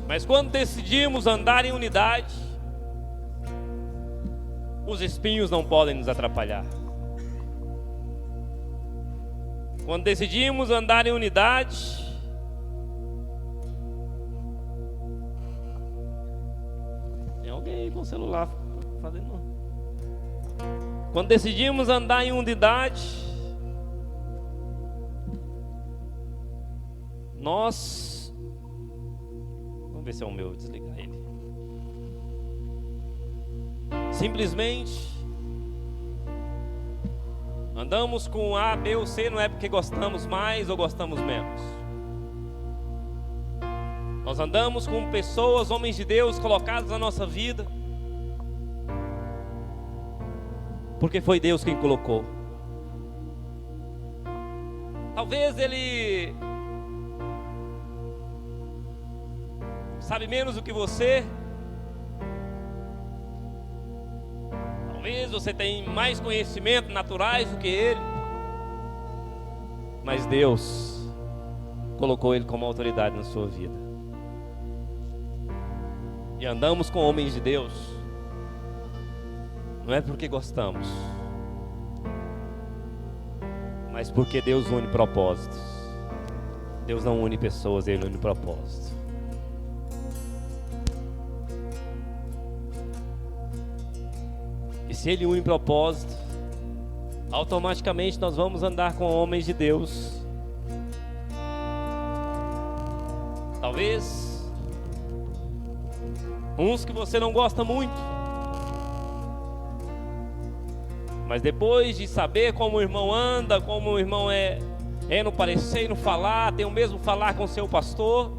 Mas quando decidimos andar em unidade, os espinhos não podem nos atrapalhar. Quando decidimos andar em unidade, tem alguém aí com o celular fazendo. Quando decidimos andar em unidade, nós... Vamos ver se é o meu, vou desligar ele. Simplesmente andamos com A, B ou C, não é porque gostamos mais ou gostamos menos. Nós andamos com pessoas, homens de Deus colocados na nossa vida, porque foi Deus quem colocou. Talvez ele sabe menos do que você. Talvez você tenha mais conhecimento naturais do que ele. Mas Deus colocou ele como autoridade na sua vida. E andamos com homens de Deus. Não é porque gostamos, mas porque Deus une propósitos. Deus não une pessoas, Ele une propósitos. E se Ele une propósito, automaticamente nós vamos andar com homens de Deus. Talvez uns que você não gosta muito, mas depois de saber como o irmão anda, como o irmão é no parecer e no falar, tem o mesmo falar com o seu pastor,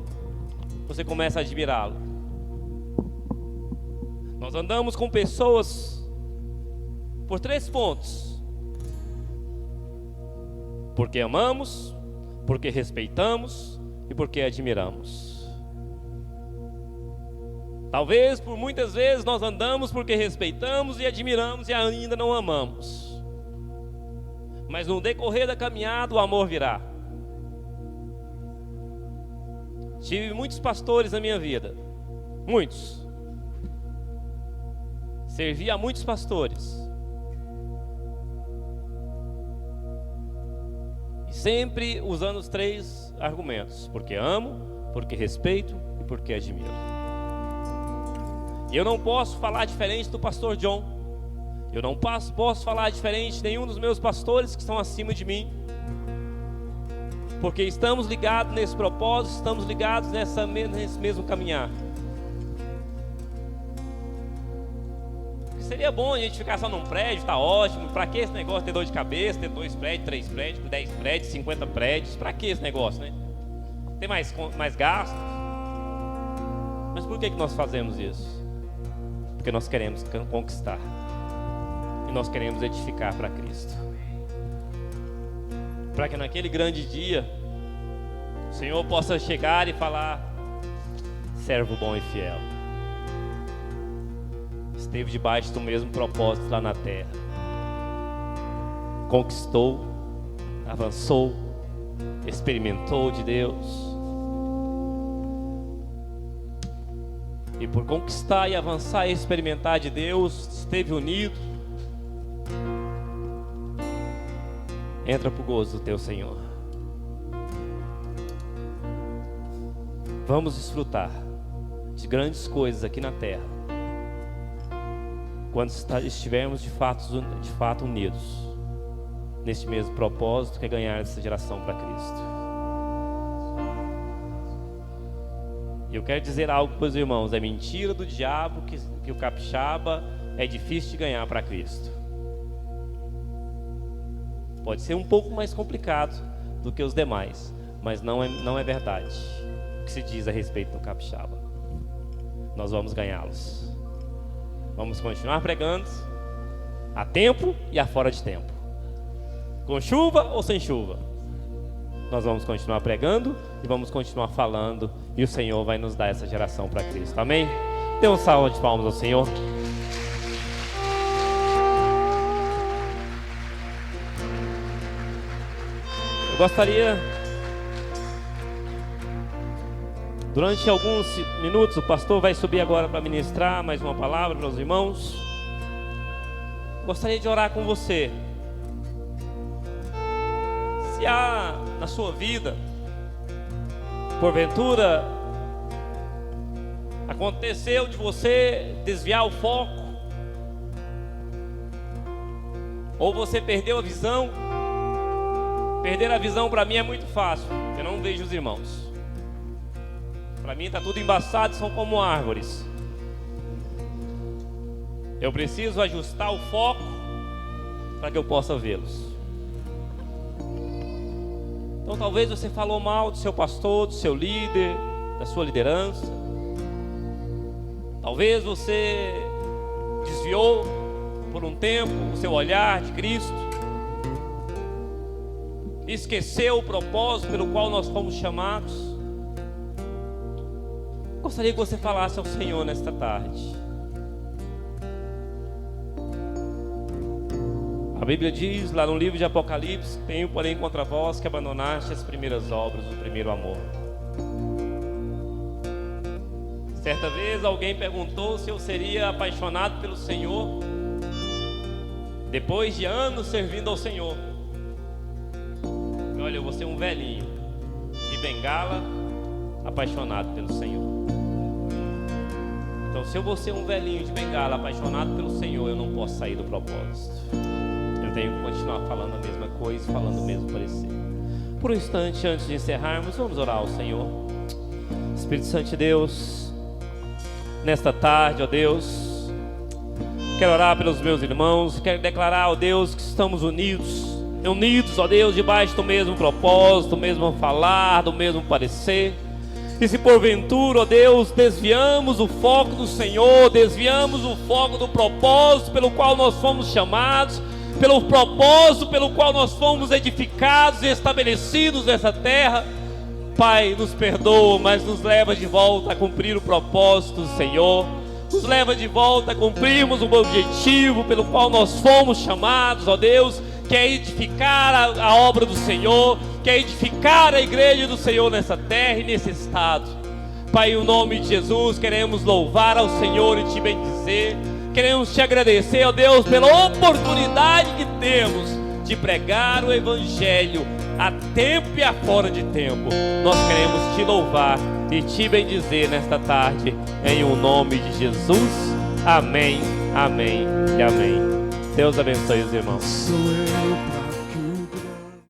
você começa a admirá-lo. Nós andamos com pessoas por 3 pontos: porque amamos, porque respeitamos e porque admiramos. Talvez por muitas vezes nós andamos porque respeitamos e admiramos e ainda não amamos. Mas no decorrer da caminhada o amor virá. Tive muitos pastores na minha vida. Muitos. Servi a muitos pastores. E sempre usando os 3 argumentos: porque amo, porque respeito e porque admiro. E eu não posso falar diferente do pastor John. Eu não posso falar diferente de nenhum dos meus pastores que estão acima de mim. Porque estamos ligados nesse propósito, estamos ligados nesse mesmo caminhar. seria bom a gente ficar só num prédio, tá ótimo. Para que esse negócio de ter dor de cabeça, ter 2 prédios, 3 prédios, 10 prédios, 50 prédios? Para que esse negócio, né? Tem mais gastos. Mas por que nós fazemos isso? Porque nós queremos conquistar. E nós queremos edificar para Cristo. Para que naquele grande dia o Senhor possa chegar e falar: servo bom e fiel, esteve debaixo do mesmo propósito lá na terra, conquistou, avançou, experimentou de Deus, e por conquistar e avançar e experimentar de Deus, esteve unido. Entra para o gozo do teu Senhor. Vamos desfrutar de grandes coisas aqui na terra, quando estivermos de fato unidos neste mesmo propósito, que é ganhar essa geração para Cristo. E eu quero dizer algo para os irmãos: é mentira do diabo que o capixaba é difícil de ganhar para Cristo. Pode ser um pouco mais complicado do que os demais, mas não é verdade o que se diz a respeito do capixaba. Nós vamos ganhá-los. Vamos continuar pregando a tempo e a fora de tempo, com chuva ou sem chuva. Nós vamos continuar pregando e vamos continuar falando, e o Senhor vai nos dar essa geração para Cristo. Amém? Dê um salve de palmas ao Senhor. Eu gostaria, durante alguns minutos, o pastor vai subir agora para ministrar mais uma palavra para os irmãos. Gostaria de orar com você. Se há na sua vida, porventura, aconteceu de você desviar o foco, ou você perdeu a visão. Perder a visão para mim é muito fácil, eu não vejo os irmãos. Para mim está tudo embaçado, são como árvores. Eu preciso ajustar o foco para que eu possa vê-los. Então talvez você falou mal do seu pastor, do seu líder, da sua liderança. Talvez você desviou por um tempo o seu olhar de Cristo. Esqueceu o propósito pelo qual nós fomos chamados. Gostaria que você falasse ao Senhor nesta tarde. A Bíblia diz lá no livro de Apocalipse: tenho porém contra vós que abandonaste as primeiras obras, o primeiro amor. Certa vez alguém perguntou se eu seria apaixonado pelo Senhor depois de anos servindo ao Senhor. Olha, eu vou ser um velhinho de bengala, apaixonado pelo Senhor. Então, se eu vou ser um velhinho de bengala, apaixonado pelo Senhor, eu não posso sair do propósito. Eu tenho que continuar falando a mesma coisa, falando o mesmo parecer. Por um instante, antes de encerrarmos, vamos orar ao Senhor. Espírito Santo de Deus, nesta tarde, ó Deus, quero orar pelos meus irmãos, quero declarar, ó Deus, que estamos unidos, ó Deus, debaixo do mesmo propósito, do mesmo falar, do mesmo parecer. E se porventura, ó Deus, desviamos o foco do Senhor, desviamos o foco do propósito pelo qual nós fomos chamados, pelo propósito pelo qual nós fomos edificados e estabelecidos nessa terra, Pai, nos perdoa, mas nos leva de volta a cumprir o propósito do Senhor, nos leva de volta a cumprirmos o objetivo pelo qual nós fomos chamados, ó Deus, que é edificar a obra do Senhor, que é edificar a igreja do Senhor nessa terra e nesse estado. Pai, em nome de Jesus, queremos louvar ao Senhor e te bendizer, queremos te agradecer, ó Deus, pela oportunidade que temos de pregar o Evangelho a tempo e a fora de tempo. Nós queremos te louvar e te bendizer nesta tarde, em o nome de Jesus. Amém, amém e amém. Deus abençoe os irmãos.